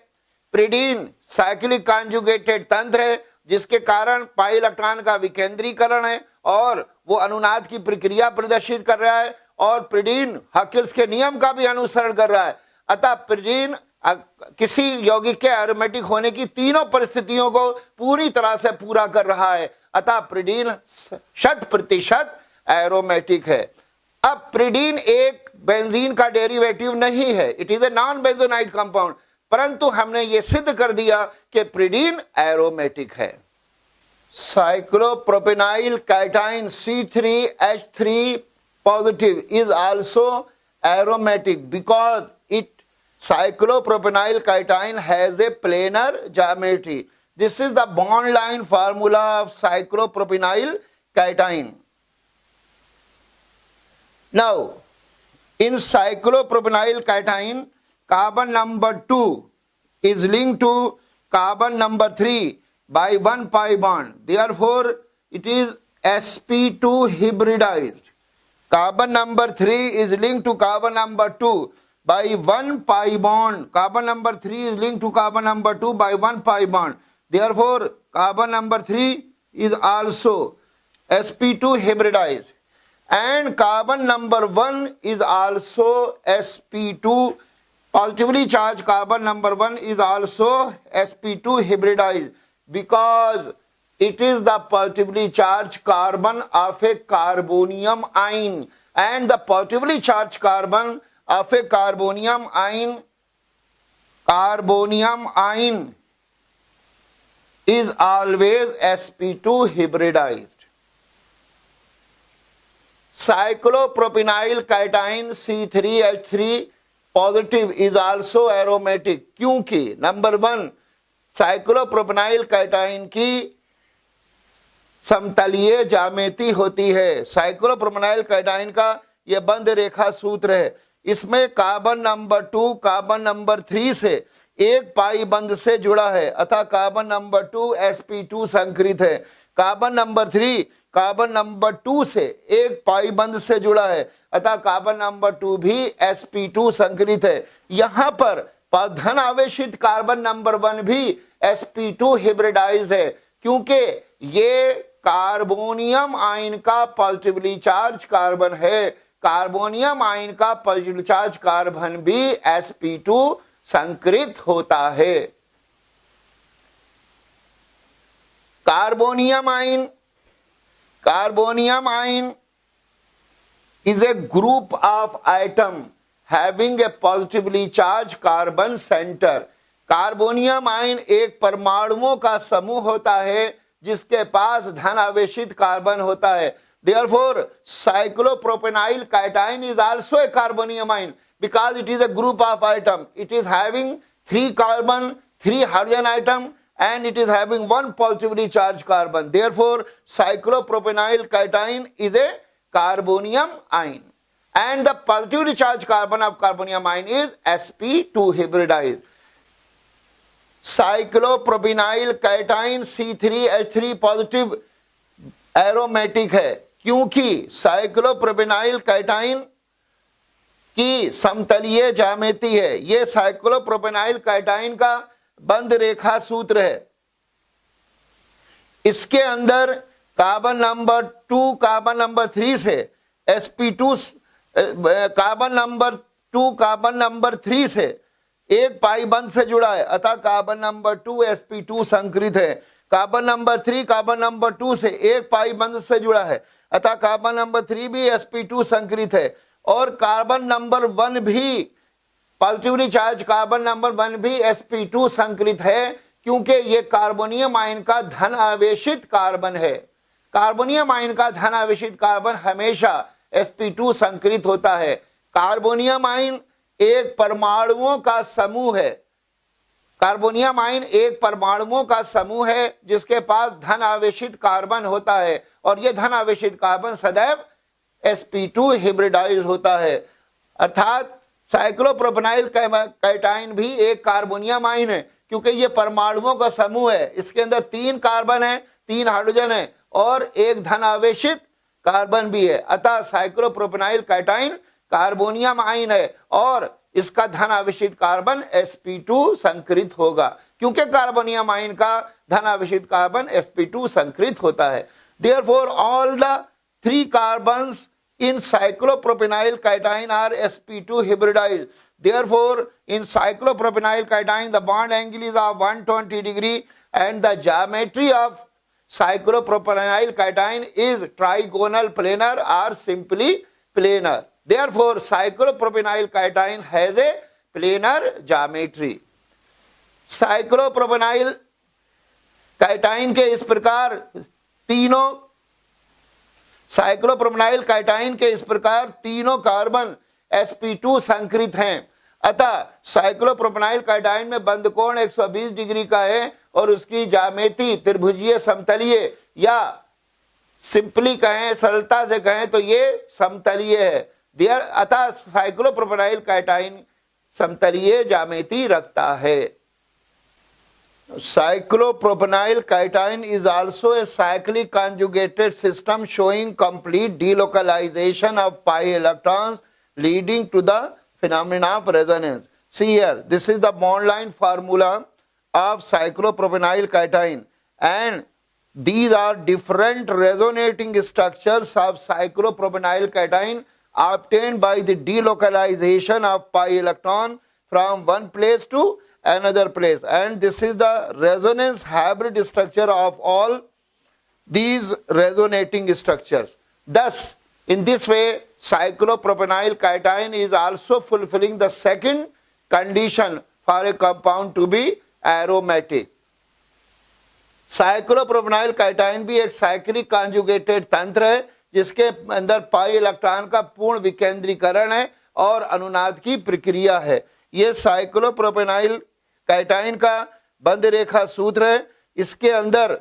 pyridine साइक्लिक कॉन्जुगेटेड तंत्र है, जिसके कारण पाई इलेक्ट्रॉन का विकेंद्रीकरण है और वो अनुनाद की प्रक्रिया प्रदर्शित कर रहा है, और pyridine Haeckel's के नियम का भी अनुसरण कर रहा है। अतः pyridine किसी यौगिक के एरोमेटिक होने की तीनों परिस्थितियों को पूरी तरह से पूरा कर रहा है, अतः pyridine 100% एरोमेटिक है। अब pyridine एक बेंजीन का डेरिवेटिव नहीं है, it is a non benzenoid compound, परंतु हमने ये सिद्ध कर दिया कि pyridine एरोमेटिक है। साइक्लोप्रोपेनाइल cation C3H3 positive is also aromatic because cyclopropenyl cation has a planar geometry. This is the bond line formula of cyclopropenyl cation. Now, in cyclopropenyl cation, carbon number 2 is linked to carbon number 3 by 1 pi bond. Therefore, it is sp2 hybridized. Carbon number 3 is linked to carbon number 2 by 1 pi bond. Carbon number 3 is linked to carbon number 2 by 1 pi bond. Therefore, carbon number 3 is also sp2 hybridized. And carbon number 1 is also sp2, positively charged carbon number 1 is also sp2 hybridized, because it is the positively charged carbon of a carbonium ion, and the positively charged carbon of a carbonium ion is always sp2 hybridized. Cyclopropenyl cation C3H3 positive is also aromatic, क्योंकि number 1 साइक्लोप्रोपेनाइल cation की समतलीय ज्यामिति होती है। साइक्लोप्रोपेनाइल cation का यह बंद रेखा सूत्र है। इसमें कार्बन नंबर 2 कार्बन नंबर 3 से एक पाई बंध से जुड़ा है, अतः कार्बन नंबर 2 sp2 संकरित है। कार्बन नंबर 3 कार्बन नंबर 2 से एक पाई बंध से जुड़ा है, अतः कार्बन नंबर 2 भी sp2 संकरित है। यहाँ पर धन आवेशित कार्बन नंबर 1 भी sp2 हिब्रिडाइज्ड है, क्योंकि ये कार्बोनियम आयन का पॉजिटिवली चार्ज कार्बन है। कार्बोनियम आयन का पॉजिटिवली चार्ज कार्बन भी sp2 संकरित होता है। Carbonium ion is a group of atom having a positively charged carbon center. Carbonium ion एक परमाणुओं का समूह होता है जिसके पास धन आवेशित कार्बन होता है। Therefore, cyclopropenyl cation is also a carbonium ion because it is a group of atom. It is having 3 carbon, 3 hydrogen atom, and it is having 1 positively charged carbon. Therefore, cyclopropenyl cation is a carbonium ion, and the positively charged carbon of carbonium ion is sp2 hybridized. Cyclopropenyl cation C3H3 positive aromatic है, क्योंकि साइक्लोप्रोपेनाइल cation की समतलीय ज्यामिति है। यह साइक्लोप्रोपेनाइल cation का बंद रेखा सूत्र है। इसके अंदर कार्बन नंबर 2 कार्बन नंबर 3 से sp2 carbon number 2 carbon number 3 से एक पाई बंध से जुड़ा है, अतः कार्बन नंबर 2 sp2 संकरित है। कार्बन नंबर 3 कार्बन नंबर 2 से एक पाई बंध से जुड़ा है, अतः कार्बन नंबर 3 भी sp2 संकरित है। और कार्बन नंबर 1 भी पॉजिटिवली चार्ज कार्बन नंबर 1 भी sp2 संकरित है, क्योंकि ये कार्बोनियम आयन का धन आवेशित कार्बन है। कार्बोनियम आयन का धन आवेशित कार्बन हमेशा sp2 संकरित होता है। कार्बोनियम आयन एक परमाणुओं का समूह है। कार्बोनियम आयन एक परमाणुओं का समूह है जिसके पास धन आवेशित कार्बन होता है, और यह धन आवेशित कार्बन सदैव sp2 हिब्रिडाइज होता है। अर्थात साइक्लोप्रोपेनाइल कैटाइन भी एक कार्बोनियम आयन है, क्योंकि यह परमाणुओं का समूह है। इसके अंदर 3 कार्बन है, 3 हाइड्रोजन है और एक धन आवेशित कार्बन भी है। अतः साइक्लोप्रोपेनाइल कैटाइन कार्बोनियम आयन है और इसका धन आवेशित कार्बन sp2 संकरित होगा, क्योंकि कार्बोनियम आयन का धन आवेशित कार्बन sp2 संकरित होता है। Therefore, all the 3 carbons in cyclopropenyl cation are sp2 hybridized. Therefore, in cyclopropenyl cation, the bond angle is of 120 degree, and the geometry of cyclopropenyl cation is trigonal planar or simply planar. Therefore, cyclopropenyl cation has a planar geometry. Cyclopropenyl cation के इस प्रकार तीनों साइक्लोप्रोपेनाइल cation के इस प्रकार तीनों carbon sp2 संकरित हैं। अतः साइक्लोप्रोपेनाइल कैटाइन में बंध कोण 120 डिग्री का है और उसकी ज्यामिति त्रिभुजीय समतलीय, या सिंपली कहें, सरलता से कहें तो ये समतलीय है। अतः साइक्लोप्रोपेनाइल कैटाइन समतलीय ज्यामिति रखता है। Cyclopropanyl cation is also a cyclic conjugated system showing complete delocalization of pi electrons leading to the phenomena of resonance. See here, this is the bond line formula of cyclopropanyl cation, and these are different resonating structures of cyclopropanyl cation obtained by the delocalization of pi electron from one place to another place, and this is the resonance hybrid structure of all these resonating structures. Thus, in this way, cyclopropanyl cation is also fulfilling the second condition for a compound to be aromatic. साइक्लोप्रोपेनाइल काइटाइन भी एक cyclic conjugated तंत्र है जिसके अंदर pi electron का पूर्ण विकेंद्रीकरण है और अनुनाद की प्रक्रिया है। ये साइक्लोप्रोपेनाइल काइटाइन का बंध रेखा सूत्र है। इसके अंदर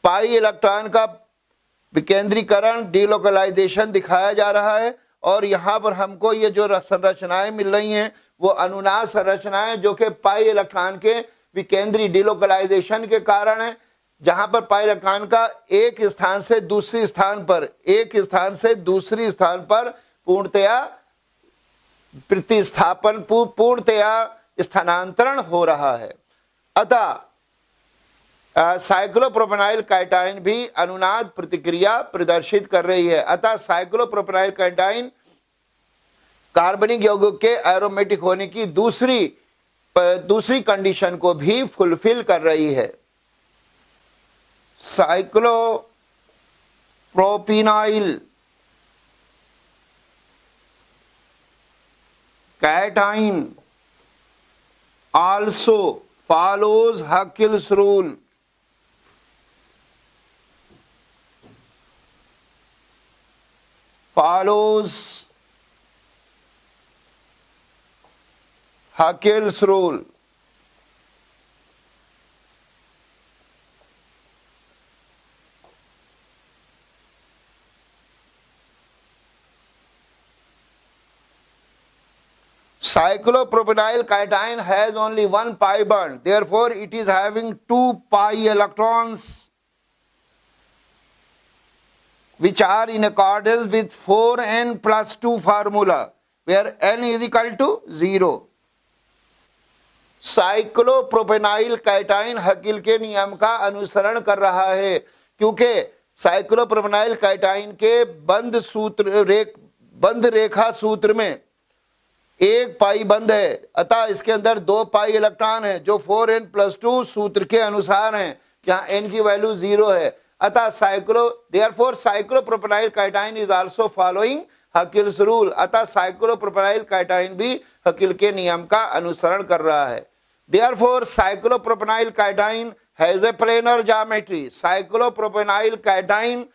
पाई इलेक्ट्रॉन का विकेंद्रीकरण डिलोकलाइजेशन दिखाया जा रहा है और यहाँ पर हमको ये जो संरचनाएं मिल रही हैं वो अनुनाद संरचनाएं जो कि पाई इलेक्ट्रॉन के विकेंद्री डिलोकलाइजेशन के कारण है, जहां पर पाई इलेक्ट्रॉन का एक स्थान से दूसरी स्थान पर पूर्णतया प्रतिस्थापन पूर्णतया स्थानांतरण हो रहा है। अतः साइक्लोप्रोपेनाइल काइटाइन भी अनुनाद प्रतिक्रिया प्रदर्शित कर रही है। अतः साइक्लोप्रोपेनाइल काइटाइन कार्बनिक यौगिक के एरोमेटिक होने की दूसरी कंडीशन को भी फुलफिल कर रही है। साइक्लोप्रोपेनाइल cation also follows Haeckel's rule. Haeckel's rule. Cyclopropenyl cation has only one pi bond, therefore it is having 2 pi electrons which are in accordance with 4n plus 2 formula where n is equal to 0. साइक्लोप्रोपेनाइल काइटाइन हकील के नियम का अनुसरण कर रहा है क्योंकि साइक्लोप्रोपेनाइल काइटाइन के बंध रेखा सूत्र में एक पाई बंद है, अतः इसके अंदर 2 पाई इलेक्ट्रॉन है जो 4n plus 2 सूत्र के अनुसार हैं, जहां n की वैल्यू 0 है। अतः therefore cyclopropanyl cation is also following Haeckel's rule. अतः साइक्लोप्रोपेनाइल काइटाइन भी हकील के नियम का अनुसरण कर रहा है। Therefore cyclopropanyl cation has a planar geometry. Cyclopropanyl cation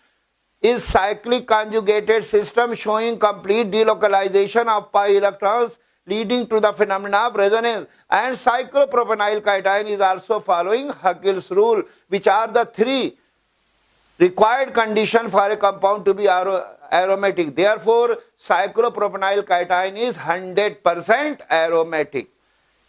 is cyclic conjugated system showing complete delocalization of pi electrons leading to the phenomena of resonance, and cyclopropanyl cation is also following Haeckel's rule, which are the 3 required conditions for a compound to be aromatic. Therefore cyclopropanyl cation is 100% aromatic.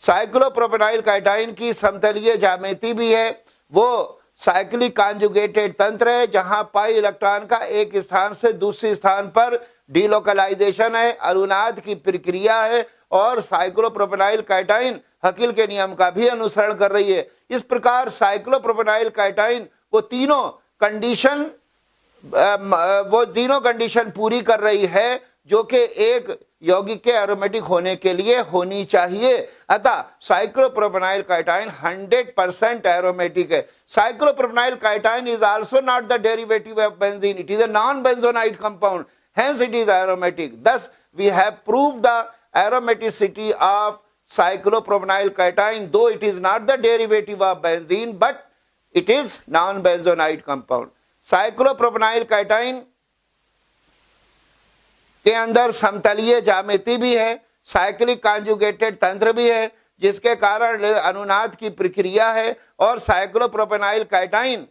साइक्लोप्रोपेनाइल काइटाइन की समतलीय ज्यामिति भी है, वो cyclic conjugated तंत्र है जहां pi electron का एक स्थान से दूसरे स्थान पर डिलोकलाइजेशन है, अनुनाद की प्रक्रिया है और साइक्लोप्रोपेनाइल काइटाइन हकील के नियम का भी अनुसरण कर रही है। इस प्रकार साइक्लोप्रोपेनाइल काइटाइन वो तीनों कंडीशन पूरी कर रही है जो कि एक यौगिक के एरोमेटिक होने के लिए होनी चाहिए। अतः साइक्लोप्रोपेनाइल काइटाइन 100% एरोमेटिक है। साइक्लोप्रोपेनाइल काइटाइन is also not the derivative of benzene. It is a non-benzonide compound. Hence it is aromatic. Thus we have proved the aromaticity of cyclopropanyl cation, though it is not the derivative of benzene, but it is non-benzonide compound. साइक्लोप्रोपेनाइल काइटाइन के अंदर समतलीय ज्यामिति भी है, cyclic conjugated तंत्र भी है जिसके कारण अनुनाद की प्रक्रिया है और साइक्लोप्रोपेनाइल काइटाइन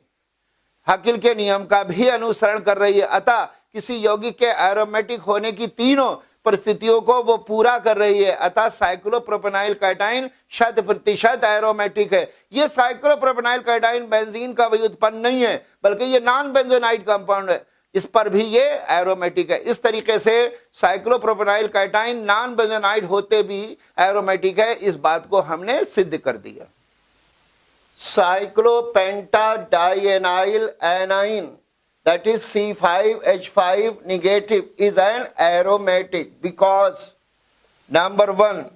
हकील के नियम का भी अनुसरण कर रही है। अतः किसी यौगिक के एरोमेटिक होने की तीनों परिस्थितियों को वो पूरा कर रही है, अतः साइक्लोप्रोपेनाइल कैटाइन 100% एरोमेटिक है। ये साइक्लोप्रोपेनाइल कैटाइन बेंजीन का व्युत्पन्न नहीं है, बल्कि ये नॉन बेंजोनाइट कंपाउंड है, इस पर भी ये एरोमेटिक है। इस तरीके से साइक्लोप्रोपेनाइल कैटाइन नॉन बेंजोनाइट होते भी एरोमेटिक है, इस बात को हमने सिद्ध कर दिया। साइक्लोपेंटाडाइएनाइल A9, that is C5H5 negative, is an aromatic because number 1,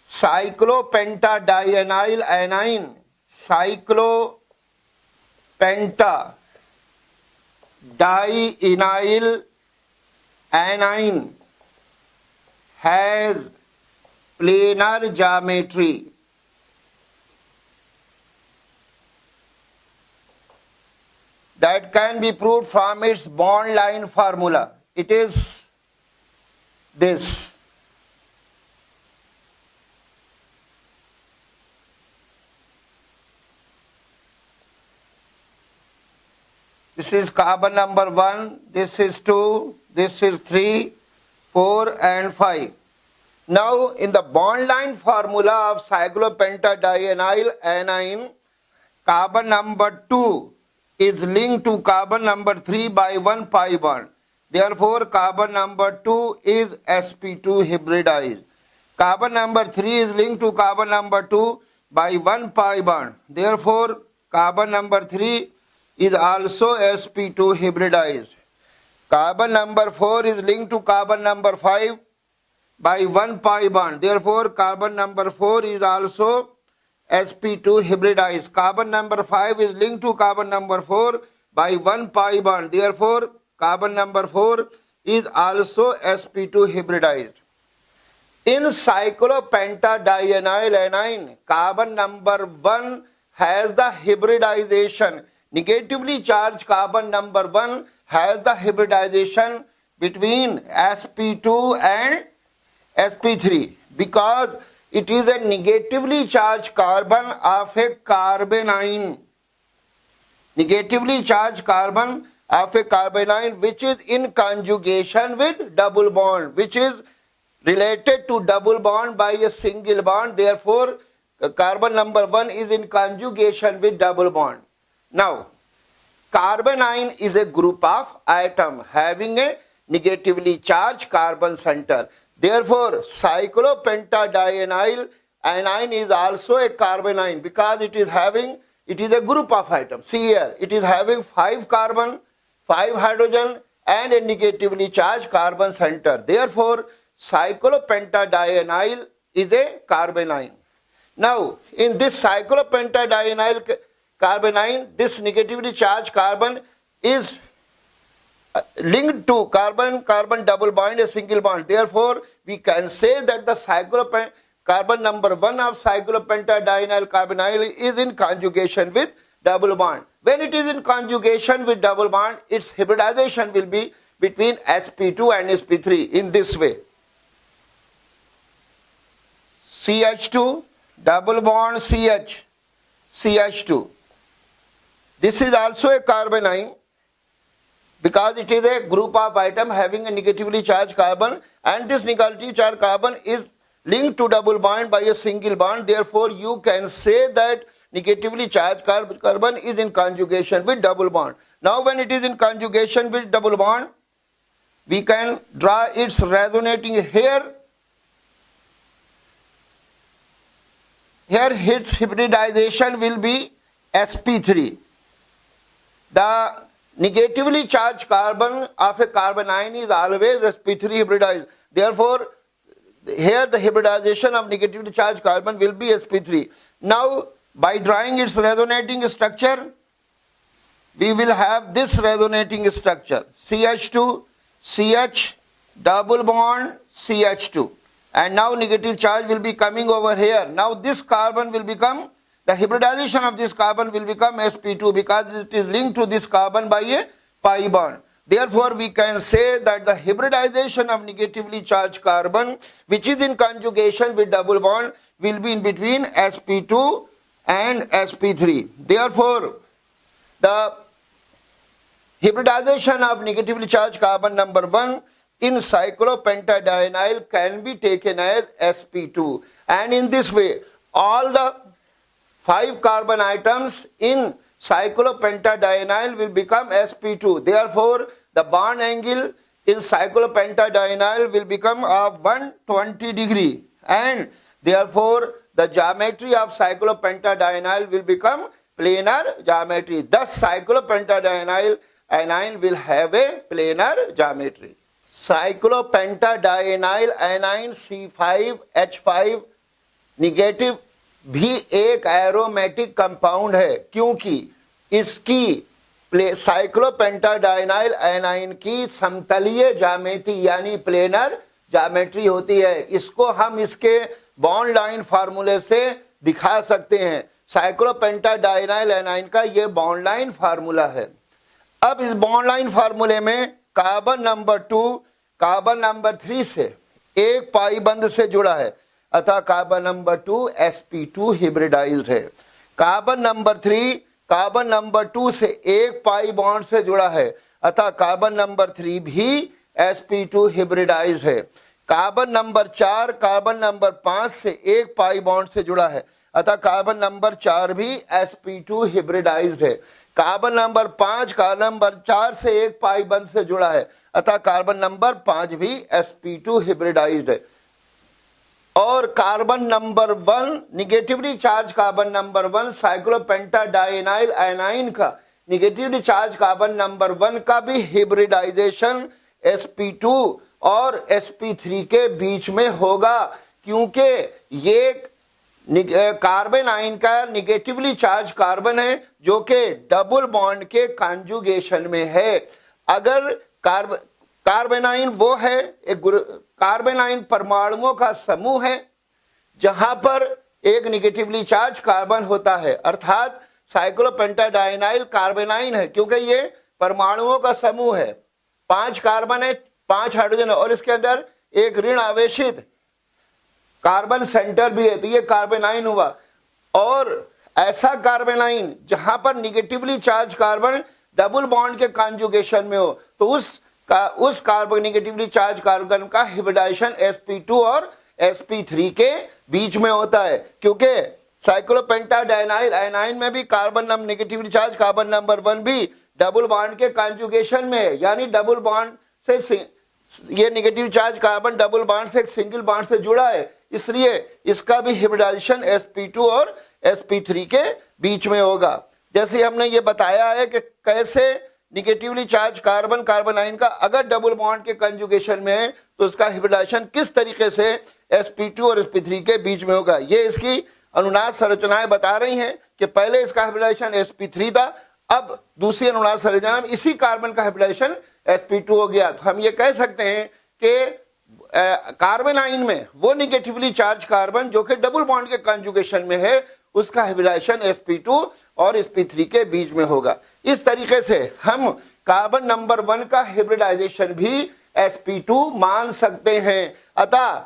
cyclopentadienyl anion, cyclopentadienyl anion has planar geometry. That can be proved from its bond line formula. It is this. This is carbon number 1, this is 2, this is 3, 4 and 5. Now in the bond line formula of cyclopentadienyl anion, carbon number 2 is linked to carbon number 3 by 1 pi bond. Therefore, carbon number 2 is sp2 hybridized. Carbon number 3 is linked to carbon number 2 by 1 pi bond. Therefore, carbon number 3 is also sp2 hybridized. Carbon number 4 is linked to carbon number 5 by 1 pi bond. Therefore, carbon number 4 is also sp2 hybridized. Carbon number 5 is linked to carbon number 4 by 1 pi bond. Therefore, carbon number 4 is also sp2 hybridized. In cyclopentadienyl anion, carbon number 1 has the hybridization. Negatively charged carbon number 1 has the hybridization between sp2 and sp3 because it is a negatively charged carbon of a carbanion. Negatively charged carbon of a carbanion which is in conjugation with double bond, which is related to double bond by a single bond. Therefore, carbon number 1 is in conjugation with double bond. Now, carbanion is a group of atom having a negatively charged carbon center. Therefore, cyclopentadienyl anion is also a carbanion because it is a group of atoms. See here, it is having 5 carbon, 5 hydrogen and a negatively charged carbon center. Therefore, cyclopentadienyl is a carbanion. Now, in this cyclopentadienyl carbanion, this negatively charged carbon is linked to carbon double bond, a single bond. Therefore, we can say that the carbon number 1 of cyclopentadienyl carbonyl is in conjugation with double bond. When it is in conjugation with double bond, its hybridization will be between sp2 and sp3 in this way. CH2 double bond CH, CH2. This is also a carbanion because it is a group of atom having a negatively charged carbon, and this negatively charged carbon is linked to double bond by a single bond. Therefore, you can say that negatively charged carbon is in conjugation with double bond. Now, when it is in conjugation with double bond, we can draw its resonating here. Here its hybridization will be sp3. The negatively charged carbon of a carbanion is always sp3 hybridized. Therefore, here the hybridization of negatively charged carbon will be sp3. Now, by drawing its resonating structure, we will have this resonating structure: CH2, CH, double bond, CH2. And now negative charge will be coming over here. Now this carbon will become, the hybridization of this carbon will become sp2 because it is linked to this carbon by a pi bond. Therefore, we can say that the hybridization of negatively charged carbon, which is in conjugation with double bond, will be in between sp2 and sp3. Therefore, the hybridization of negatively charged carbon number 1 in cyclopentadienyl can be taken as sp2, and in this way all the 5 carbon atoms in cyclopentadienyl will become sp2. Therefore the bond angle in cyclopentadienyl will become of 120 degree, and therefore the geometry of cyclopentadienyl will become planar geometry. Thus cyclopentadienyl anion will have a planar geometry. Cyclopentadienyl A9 C5H5 negative भी एक aromatic compound है, क्योंकि इसकी cyclopentadienyl A9 की समतलीय ज्यामिति यानी planar ज्यामिति होती है। इसको हम इसके बॉन्ड लाइन फार्मूले से दिखा सकते हैं। साइक्लोपेंटाडाइनाइल एनाइन का ये बॉन्ड लाइन फार्मूला है। अब इस बॉन्ड लाइन फार्मूले में कार्बन नंबर 2 कार्बन नंबर 3 से एक पाई बंध से जुड़ा है, अतः कार्बन नंबर 2 sp2 हिब्रिडाइज्ड है। कार्बन नंबर 3 कार्बन नंबर 2 से एक पाई बॉन्ड से जुड़ा है, अतः कार्बन नंबर 3 भी sp2 हिब्रिडाइज्ड है। कार्बन नंबर 4 कार्बन नंबर 5 से एक पाई बॉन्ड से जुड़ा है, अतः कार्बन नंबर 4 भी sp2 हिब्रिडाइज्ड है। कार्बन नंबर 5 कार्बन नंबर 4 से एक पाई बंध से जुड़ा है, अतः कार्बन नंबर 5 भी sp2 हिब्रिडाइज्ड है। और carbon number 1 negatively charge carbon number 1 cyclopentadienyl A9 का निगेटिवली चार्ज कार्बन नंबर 1 का भी हिब्रिडाइजेशन sp2 और sp3 के बीच में होगा, क्योंकि ये कार्बन आयन का निगेटिवली चार्ज कार्बन है जो कि डबल बॉन्ड के कॉन्जुगेशन में है। अगर कार्बन आयन वो है, एक कार्बन आयन परमाणुओं का समूह है जहां पर एक निगेटिवली चार्ज कार्बन होता है, अर्थात साइक्लोपेंटाडाइनाइल कार्बन आयन है, क्योंकि ये परमाणुओं का समूह है। 5 कार्बन है, 5 हाइड्रोजन है और इसके अंदर एक ऋण आवेशित कार्बन सेंटर भी है, तो ये कार्बन आयन हुआ। और ऐसा कार्बन आयन जहां पर negatively charge carbon double bond के कॉन्जुगेशन में हो, तो उस कार्बन निगेटिवली चार्ज कार्बन का हिब्रिडाइजेशन sp2 और sp3 के बीच में होता है, क्योंकि साइक्लोपेंटाडाइनाइल एनाइन में भी carbon number negatively charge carbon number 1 भी डबल बॉन्ड के कॉन्जुगेशन में है, यानी डबल बॉन्ड से ये negative charge carbon double bond से एक सिंगल बॉन्ड से जुड़ा है, इसलिए इसका भी हिब्रिडाइजेशन sp2 और sp3 के बीच में होगा। जैसे हमने ये बताया है कि कैसे negatively charge carbon carbon ion का अगर डबल बॉन्ड के कंजुगेशन में है तो उसका हिब्रिडाइजेशन किस तरीके से sp2 और sp3 के बीच में होगा। ये इसकी अनुनाद संरचनाएं बता रही हैं कि पहले इसका हिब्रिडाइजेशन sp3 था, अब दूसरी अनुनाद संरचना में इसी कार्बन का हिब्रिडाइजेशन sp2 हो गया। तो हम ये कह सकते हैं कि कार्बन आयन में वो निगेटिवली चार्ज कार्बन जो कि डबल बॉन्ड के कंजुगेशन में है, उसका हिब्रिडाइजेशन sp2 और sp3 के बीच में होगा। इस तरीके से हम कार्बन नंबर 1 का हिब्रिडाइजेशन भी sp2 मान सकते हैं। अतः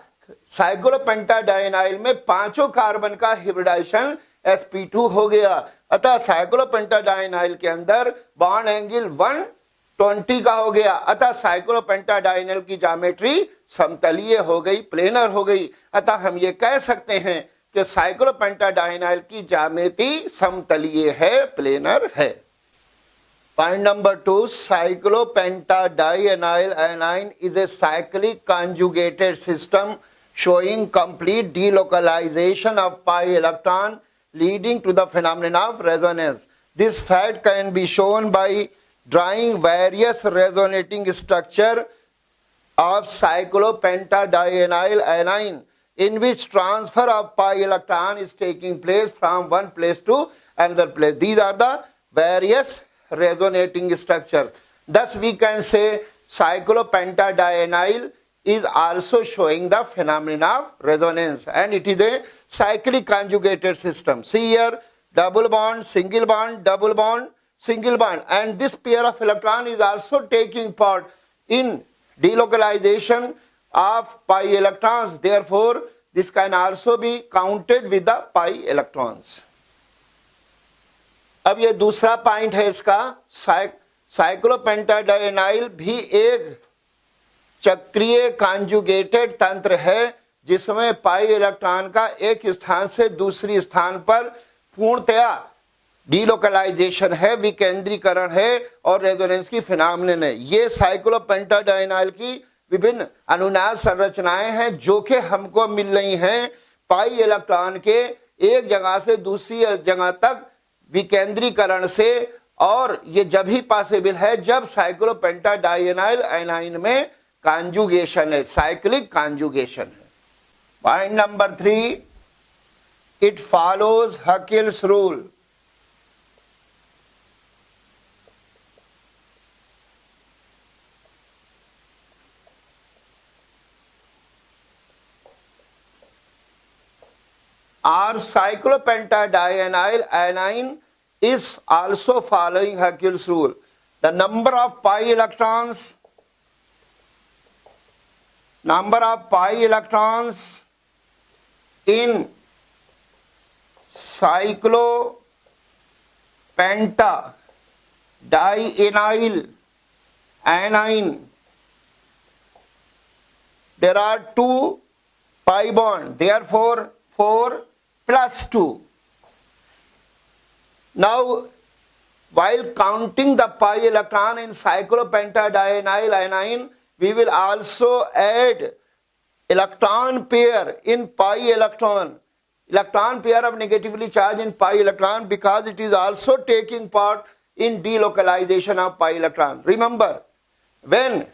साइक्लोपेंटाडाइनाइल में 5 कार्बन का हिब्रिडाइजेशन sp2 हो गया। अतः साइक्लोपेंटाडाइनाइल के अंदर बॉन्ड एंगल 120 का हो गया। अतः साइक्लोपेंटाडाइनाइल की ज्योमेट्री समतलीय हो गई, प्लेनर हो गई। अतः हम ये कह सकते हैं कि साइक्लोपेंटाडाइनाइल की ज्यामिति समतलीय है, प्लेनर है। Point number 2, cyclopentadienyl anion is a cyclic conjugated system showing complete delocalization of pi electron leading to the phenomenon of resonance. This fact can be shown by drawing various resonating structure of cyclopentadienyl anion in which transfer of pi electron is taking place from one place to another place. These are the various resonating structures. Thus we can say cyclopentadienyl is also showing the phenomenon of resonance, and it is a cyclic conjugated system. See here, double bond, single bond, double bond, single bond, and this pair of electron is also taking part in delocalization of pi electrons. Therefore this can also be counted with the pi electrons. अब ये दूसरा point है इसका, cyclopentadienyl भी एक चक्रीय conjugated तंत्र है जिसमें पाई इलेक्ट्रॉन का एक स्थान से दूसरी स्थान पर पूर्णतया डीलोकलाइजेशन है, विकेंद्रीकरण है और रेजोनेंस की फिनोमेनन है। ये साइक्लोपेंटाडाइनाइल की विभिन्न अनुनाद संरचनाएं हैं जो कि हमको मिल रही हैं पाई इलेक्ट्रॉन के एक जगह से दूसरी जगह तक विकेंद्रीकरण से, और ये जब ही पॉसिबल है जब साइक्लोपेंटाडाइनाइल एनाइन में कॉन्जुगेशन है, साइक्लिक कॉन्जुगेशन है। Point number 3, it follows Huckel's rule. Our cyclopentadienyl anion is also following Huckel's rule. The number of pi electrons in cyclopentadienyl anion, there are 2 pi bond, therefore 4 plus 2. Now, while counting the pi electron in cyclopentadienyl anion, we will also add electron pair in pi electron. Electron pair of negatively charged in pi electron because it is also taking part in delocalization of pi electron. Remember, when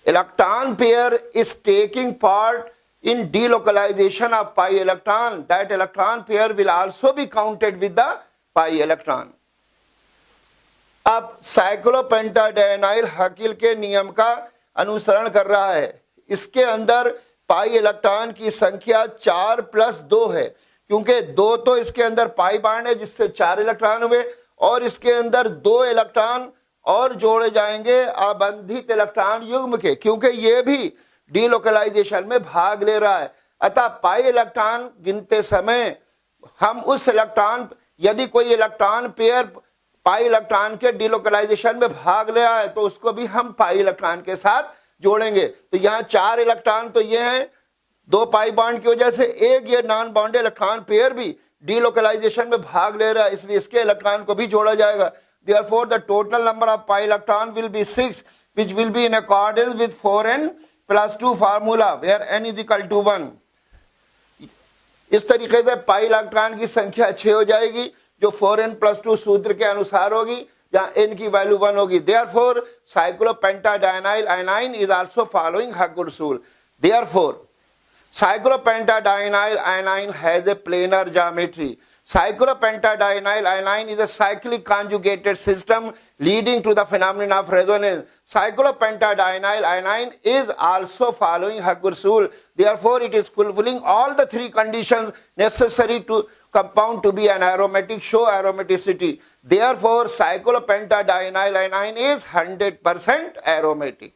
electron pair is taking part in delocalization of pi electron, that electron pair will also be counted with the pi electron. अब cyclopentadienyl हकिल के नियम का अनुसरण कर रहा है। इसके अंदर पाई इलेक्ट्रॉन की संख्या 4 + 2 है, क्योंकि 2 तो इसके अंदर पाई बांड है जिससे 4 इलेक्ट्रॉन हुए, और इसके अंदर 2 इलेक्ट्रॉन और जोड़े जाएंगे अबंधित इलेक्ट्रॉन युग्म के, क्योंकि ये भी डीलोकलाइजेशन में भाग ले रहा है। अतः पाई इलेक्ट्रॉन गिनते समय हम उस इलेक्ट्रॉन, यदि कोई इलेक्ट्रॉन पेयर पाई इलेक्ट्रॉन के डीलोकलाइजेशन में भाग ले रहा है तो उसको भी हम पाई इलेक्ट्रॉन के साथ जोड़ेंगे। तो यहाँ 4 इलेक्ट्रॉन तो ये हैं 2 पाई बॉन्ड की वजह से, एक ये नॉन बॉन्डेड इलेक्ट्रॉन पेयर भी डीलोकलाइजेशन में भाग ले रहा है, इसलिए इसके इलेक्ट्रॉन को भी जोड़ा जाएगा। Therefore, the total number of pi electron will be 6, which will be in accordance with 4n + 2 formula, where n is equal to 1. इस तरीके से पाई इलेक्ट्रॉन की संख्या 6 हो जाएगी, जो 4n + 2 सूत्र के अनुसार होगी, जहां n की वैल्यू 1 होगी। Therefore, cyclopentadienyl anion is also following Huckel's rule. Therefore, cyclopentadienyl anion has a planar geometry. Cyclopentadienyl anion is a cyclic conjugated system leading to the phenomenon of resonance. Cyclopentadienyl anion is also following Huckel's rule. Therefore, it is fulfilling all the 3 conditions necessary to compound to be an aromatic, show aromaticity. Therefore, cyclopentadienyl anion is 100% aromatic.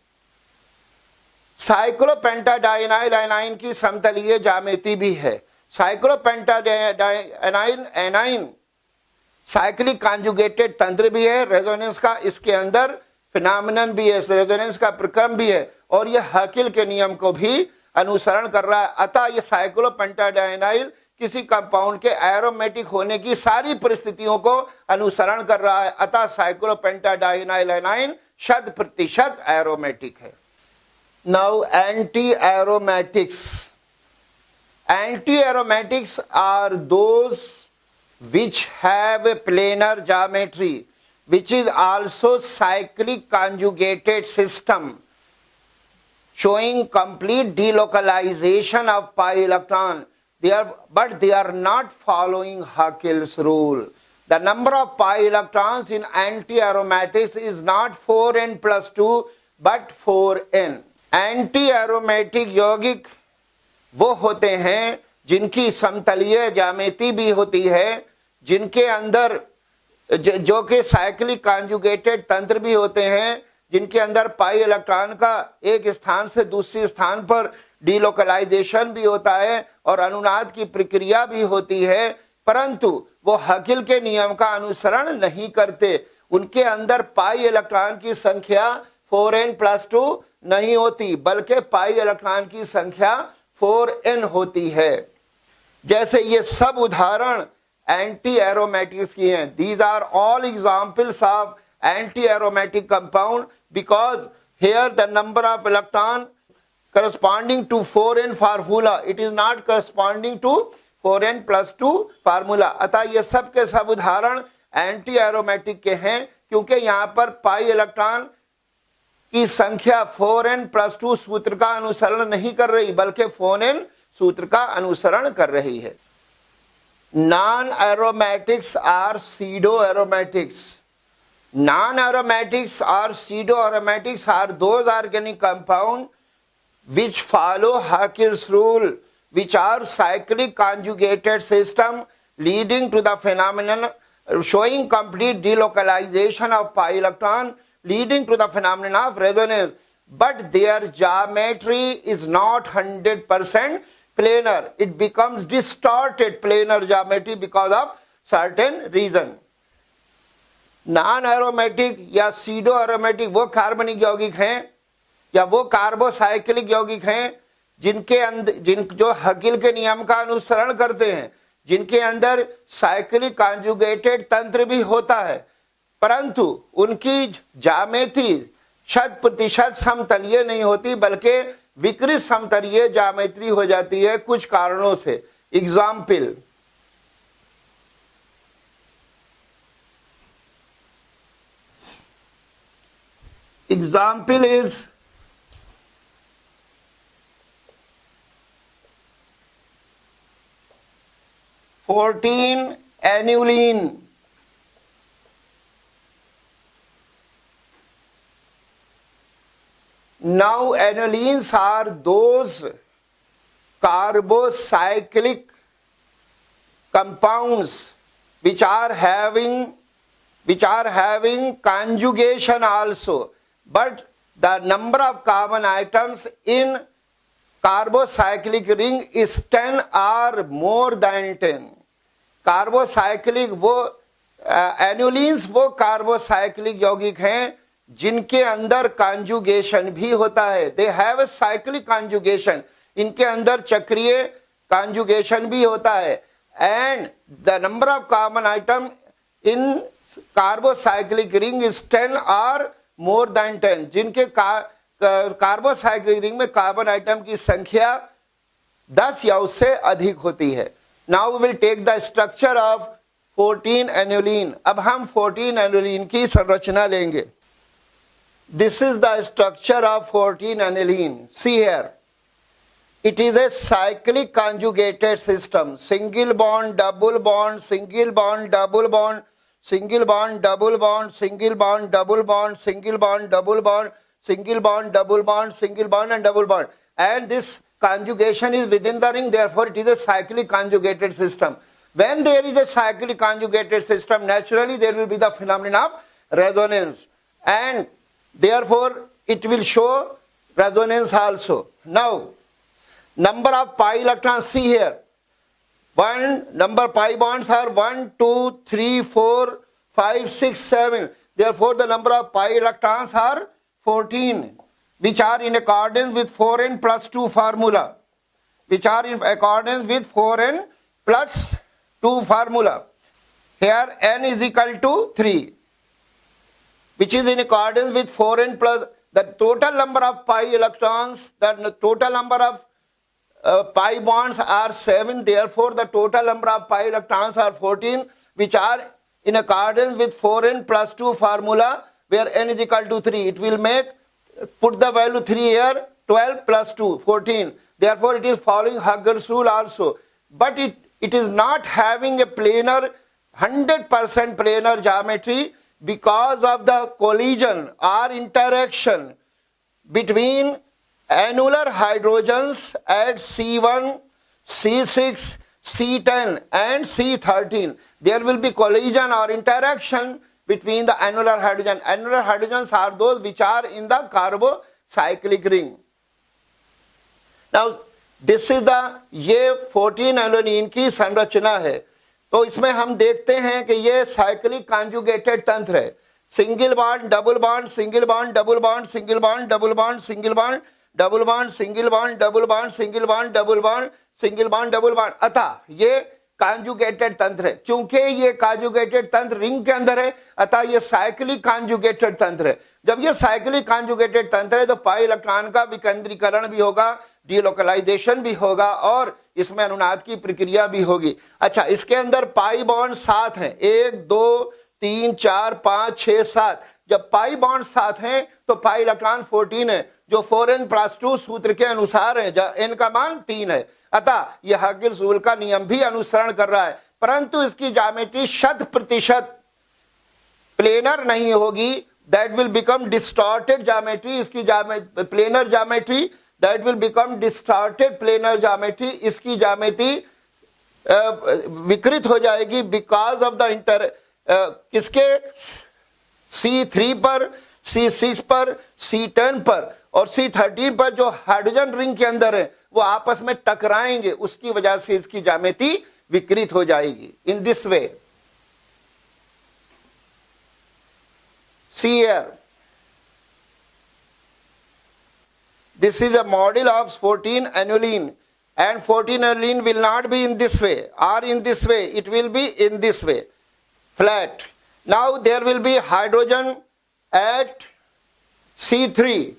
Cyclopentadienyl A9 की समतलीय ज्यामिति भी है। Cyclopentadienyl A9 cyclic conjugated तंत्र भी है resonance का, इसके अंदर फिनोमेनन भी है, रेजोनेंस का प्रक्रम भी है, और यह हकिल के नियम को भी अनुसरण कर रहा है। अतः यह साइक्लोपेंटाडाइनाइल किसी कंपाउंड के एरोमेटिक होने की सारी परिस्थितियों को अनुसरण कर रहा है। अतः साइक्लोपेंटाडाइनाइल एनाइन 100% एरोमेटिक है। Now, anti-aromatics. Anti-aromatics are those which have a planar geometry, which is also cyclic conjugated system, showing complete delocalization of pi electron. But they are not following Huckel's rule. The number of pi electrons in anti-aromatics is not 4n + 2, but 4n. Anti aromatic यौगिक वो होते हैं जिनकी समतलीय ज्यामिति भी होती है, जिनके अंदर जो कि साइक्लिक कॉन्जुगेटेड तंत्र भी होते हैं, जिनके अंदर पाई इलेक्ट्रॉन का एक स्थान से दूसरे स्थान पर डीलोकलाइजेशन भी होता है और अनुनाद की प्रक्रिया भी होती है, परंतु वो हकिल के नियम का अनुसरण नहीं करते। उनके अंदर पाई इलेक्ट्रॉन की संख्या 4n + 2 नहीं होती, बल्कि पाई इलेक्ट्रॉन की संख्या 4n होती है। जैसे ये सब उदाहरण एंटी एरोमेटिक्स की हैं। These are all examples of anti aromatic compound because here the number of electron corresponding to 4n formula, it is not corresponding to 4n plus 2 formula. अतः ये सब के सब उदाहरण एंटी एरोमेटिक के हैं, क्योंकि यहाँ पर पाई इलेक्ट्रॉन की संख्या 4n plus 2 सूत्र का अनुसरण नहीं कर रही, बल्कि 4n सूत्र का अनुसरण कर रही है। Non aromatics are pseudo aromatics. Non aromatics और pseudo aromatics are those organic compound which follow Haeckel's rule, which are cyclic conjugated system leading to the phenomenon showing complete delocalization of pi electron, leading to the phenomenon of resonance, but their geometry is not 100% planar. It becomes distorted planar geometry because of certain reason. Non-aromatic या pseudo aromatic वो कार्बनिक यौगिक हैं या वो carbocyclic यौगिक हैं जिनके अंदर जो हकिल के नियम का अनुसरण करते हैं, जिनके अंदर साइक्लिक कॉन्जुगेटेड तंत्र भी होता है, परंतु उनकी ज्यामिति 100% समतलीय नहीं होती, बल्कि विकृत समतलीय ज्यामिति हो जाती है कुछ कारणों से। Example is 14 aniline, now anilines are those carbocyclic compounds which are having conjugation also, but the number of carbon atoms in carbocyclic ring is 10 और मोर देन 10। कार्बोसाइक्लिक वो एनुलिन्स वो कार्बोसाइक्लिक यौगिक हैं जिनके अंदर कॉन्जुगेशन भी होता है। They have a cyclic conjugation, इनके अंदर चक्रीय कॉन्जुगेशन भी होता है। And the number of carbon atom in carbocyclic ring is 10 और मोर देन 10, जिनके कार्बोसाइक्लिक रिंग में कार्बन आइटम की संख्या 10 या उससे अधिक होती है। Now we will take the structure of 14 annulene. अब हम 14 एनुलिन की संरचना लेंगे। This is the structure of 14 annulene. See here, it is a cyclic conjugated system, single bond double bond, single bond double bond, single bond double bond, single bond double bond, single bond double bond, single bond, double bond, single bond and double bond, and this conjugation is within the ring, therefore it is a cyclic conjugated system. When there is a cyclic conjugated system, naturally there will be the phenomenon of resonance, and therefore it will show resonance also. Now number of pi electrons, see here, number pi bonds are 1 2 3 4 5 6 7, therefore the number of pi electrons are 14, which are in accordance with 4n plus 2 formula, which are in accordance with 4n plus 2 formula. Here n is equal to 3, which is in accordance with 4n plus the total number of pi electrons, the total number of pi bonds are 7, therefore the total number of pi electrons are 14, which are in accordance with 4n plus 2 formula, where n is equal to 3. It will make, put the value 3 here, 12 plus 2, 14. Therefore, it is following Haeckel's rule also. But it is not having a planar, 100% planar geometry because of the collision or interaction between annular hydrogens at C1, C6, C10 and C13. There will be collision or interaction between the annular hydrogen. Annular hydrogens are those which are in the carbocyclic ring. Now this is the, ये 14 annulene की संरचना है। तो इसमें हम देखते हैं कि ये साइक्लिक कॉन्जुगेटेड तंत्र है। single bond, double bond, single bond, double bond, single bond, double bond, single bond, double bond, single bond, double bond, single bond, double bond, single bond, double bond। अतः ये कॉन्जुगेटेड तंत्र है। क्योंकि ये conjugated तंत्र ring के अंदर है, अतः ये साइक्लिक कॉन्जुगेटेड तंत्र है। जब ये साइक्लिक कॉन्जुगेटेड तंत्र है तो पाई इलेक्ट्रॉन का विकेंद्रीकरण भी होगा, डीलोकलाइजेशन भी होगा और इसमें अनुनाद की प्रक्रिया भी होगी। अच्छा, इसके अंदर पाई बॉन्ड 7 हैं, 1 2 3 4 5 6 7। जब पाई बॉन्ड 7 हैं तो पाई इलेक्ट्रॉन 14 है, जो 4n+2 सूत्र के अनुसार है, n का मान 3 है। अतः यह हकिल्स रूल का नियम भी अनुसरण कर रहा है, परंतु इसकी ज्यामिति 100% प्लेनर नहीं होगी। That will become distorted geometry. इसकी planar geometry, that will become distorted planar geometry. इसकी ज्यामिति विकृत हो जाएगी बिकॉज ऑफ द किसके C3 पर, C6 पर, C10 पर और C13 पर जो हाइड्रोजन रिंग के अंदर है वो आपस में टकराएंगे, उसकी वजह से इसकी ज्यामिति विकृत हो जाएगी। In this way, see here, this is a model of 14 aniline and 14 aniline will not be in this way or in this way, it will be in this way, flat. Now there will be hydrogen at C3.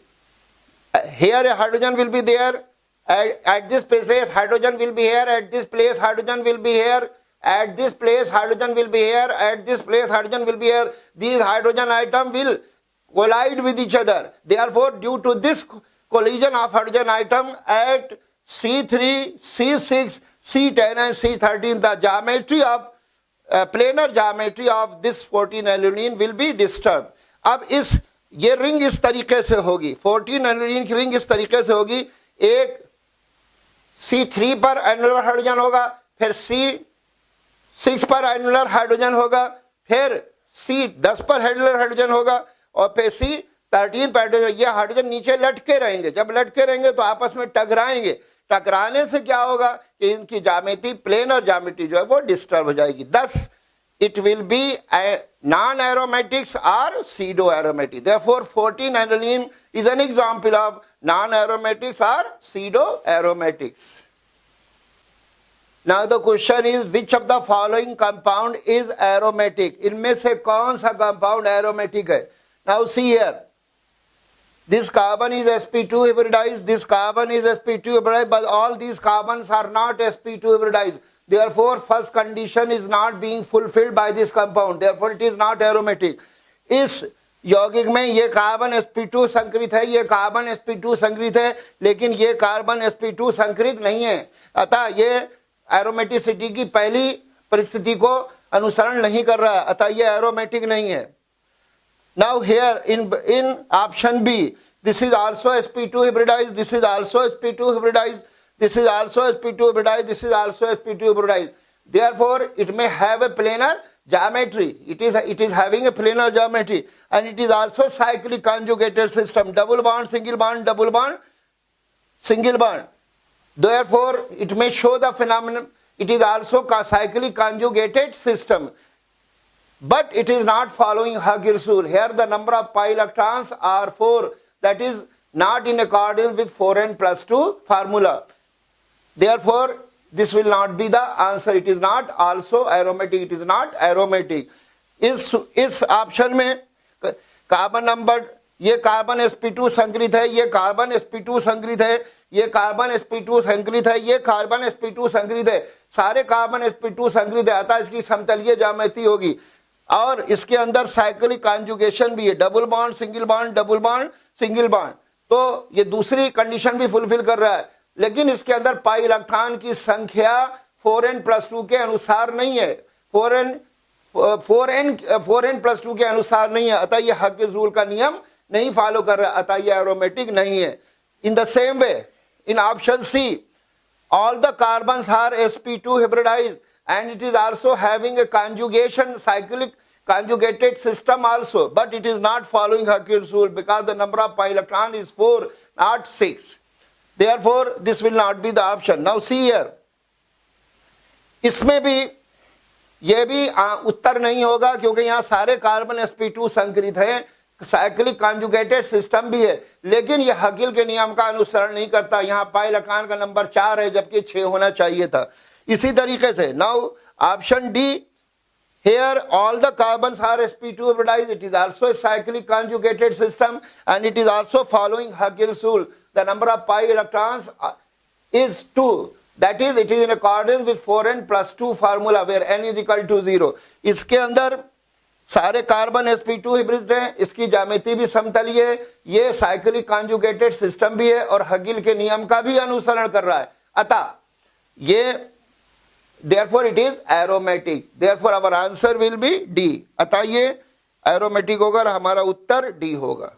Here a hydrogen will be there. At this place hydrogen will be here. At this place hydrogen will be here. At this place hydrogen will be here. At this place hydrogen will be here. These hydrogen atoms will collide with each other. Therefore, due to this collision of hydrogen atom at C3, C6, C10 and C13, the geometry of planar geometry of this 14 alanine will be disturbed. अब ये ring इस तरीके से होगी, 14 annulene की ring इस तरीके से होगी। एक C3 पर एनुलर हाइड्रोजन होगा, फिर C6 पर एनुलर हाइड्रोजन होगा, फिर C10 पर एनुलर हाइड्रोजन होगा और फिर C13 पर हाइड्रोजन। ये हाइड्रोजन नीचे लटके रहेंगे, जब लटके रहेंगे तो आपस में टकराएंगे। टकराने से क्या होगा कि इनकी ज्यामिति, प्लेनर ज्यामिति जो है वो डिस्टर्ब हो जाएगी। दस it will be non-aromatics or pseudo-aromatic. Therefore, 14 aniline is an example of non-aromatics or pseudo-aromatics. Now the question is, which of the following compound is aromatic? इनमें से कौन सा compound aromatic है? Now see here. This carbon is sp2 hybridized. This carbon is sp2 hybridized, but all these carbons are not sp2 hybridized. Therefore, first condition is not being fulfilled by this compound. Therefore, it is not aromatic. इस यौगिक में ये carbon sp2 संकरित है, ये carbon sp2 संकरित है, लेकिन ये कार्बन sp2 संकरित नहीं है। अतः ये एरोमेटिसिटी की पहली परिस्थिति को अनुसरण नहीं कर रहा है, अतः ये एरोमेटिक नहीं है। Now here in option B, this is also sp2 hybridized, this is also sp2 hybridized, this is also sp2 hybridized, this is also sp2 hybridized. Therefore, it may have a planar geometry. It is having a planar geometry, and it is also cyclic conjugated system. Double bond, single bond, double bond, single bond. Therefore, it may show the phenomenon. It is also a cyclic conjugated system. But it is not following Hughes rule. Here the number of pi electrons are 4. That is not in accordance with 4n+2 formula. Therefore, this will not be the answer. It is not also aromatic. It is not aromatic. इस option में carbon number, ये carbon sp2 संकरित है, ये carbon sp2 संकरित है, ये carbon sp2 संकरित है, ये कार्बन sp2 संकरित है, सारे कार्बन sp2 संकरित है, अतः इसकी समतलीय ज्यामिति होगी। और इसके अंदर साइक्लिक कॉन्जुगेशन भी है, double bond, single bond, double bond, single bond. तो ये दूसरी कंडीशन भी फुलफिल कर रहा है, लेकिन इसके अंदर पाई इलेक्ट्रॉन की संख्या 4n+2 के अनुसार नहीं है, 4n+2 के अनुसार नहीं है, अतः ये हग्गिस रूल का नियम नहीं फॉलो कर रहा है, अतः ये एरोमेटिक नहीं है। In the same way, in option C, all the carbons are sp2 hybridized and it is also having a conjugation, cyclic conjugated system also, but it is not following Hughes rule because the number of pi electron is 4, not 6. Therefore, this will not be the option. Now see here, इसमें भी ये भी उत्तर नहीं होगा, क्योंकि यहाँ सारे carbon sp2 संकरित है, साइक्लिक कॉन्जुगेटेड सिस्टम भी है, लेकिन ये हकिल के नियम का अनुसरण नहीं करता। यहाँ पाई इलेक्ट्रॉन का नंबर 4 है, जबकि 6 होना चाहिए था। इसी तरीके से now option D, here all the carbons are sp2 hybridized, it is also a cyclic conjugated system and it is also following Huckel's rule. The number of pi electrons is 2, that is it is in accordance with 4n plus 2 formula where n is equal to 0. इसके अंदर सारे carbon sp2 hybrid हैं, इसकी ज्यामिति भी समतलीय है, ये cyclic conjugated system भी है और हकिल के नियम का भी अनुसरण कर रहा है। अतः ये therefore it is aromatic, therefore our answer will be D. अतः ये aromatic होगा और हमारा उत्तर D होगा।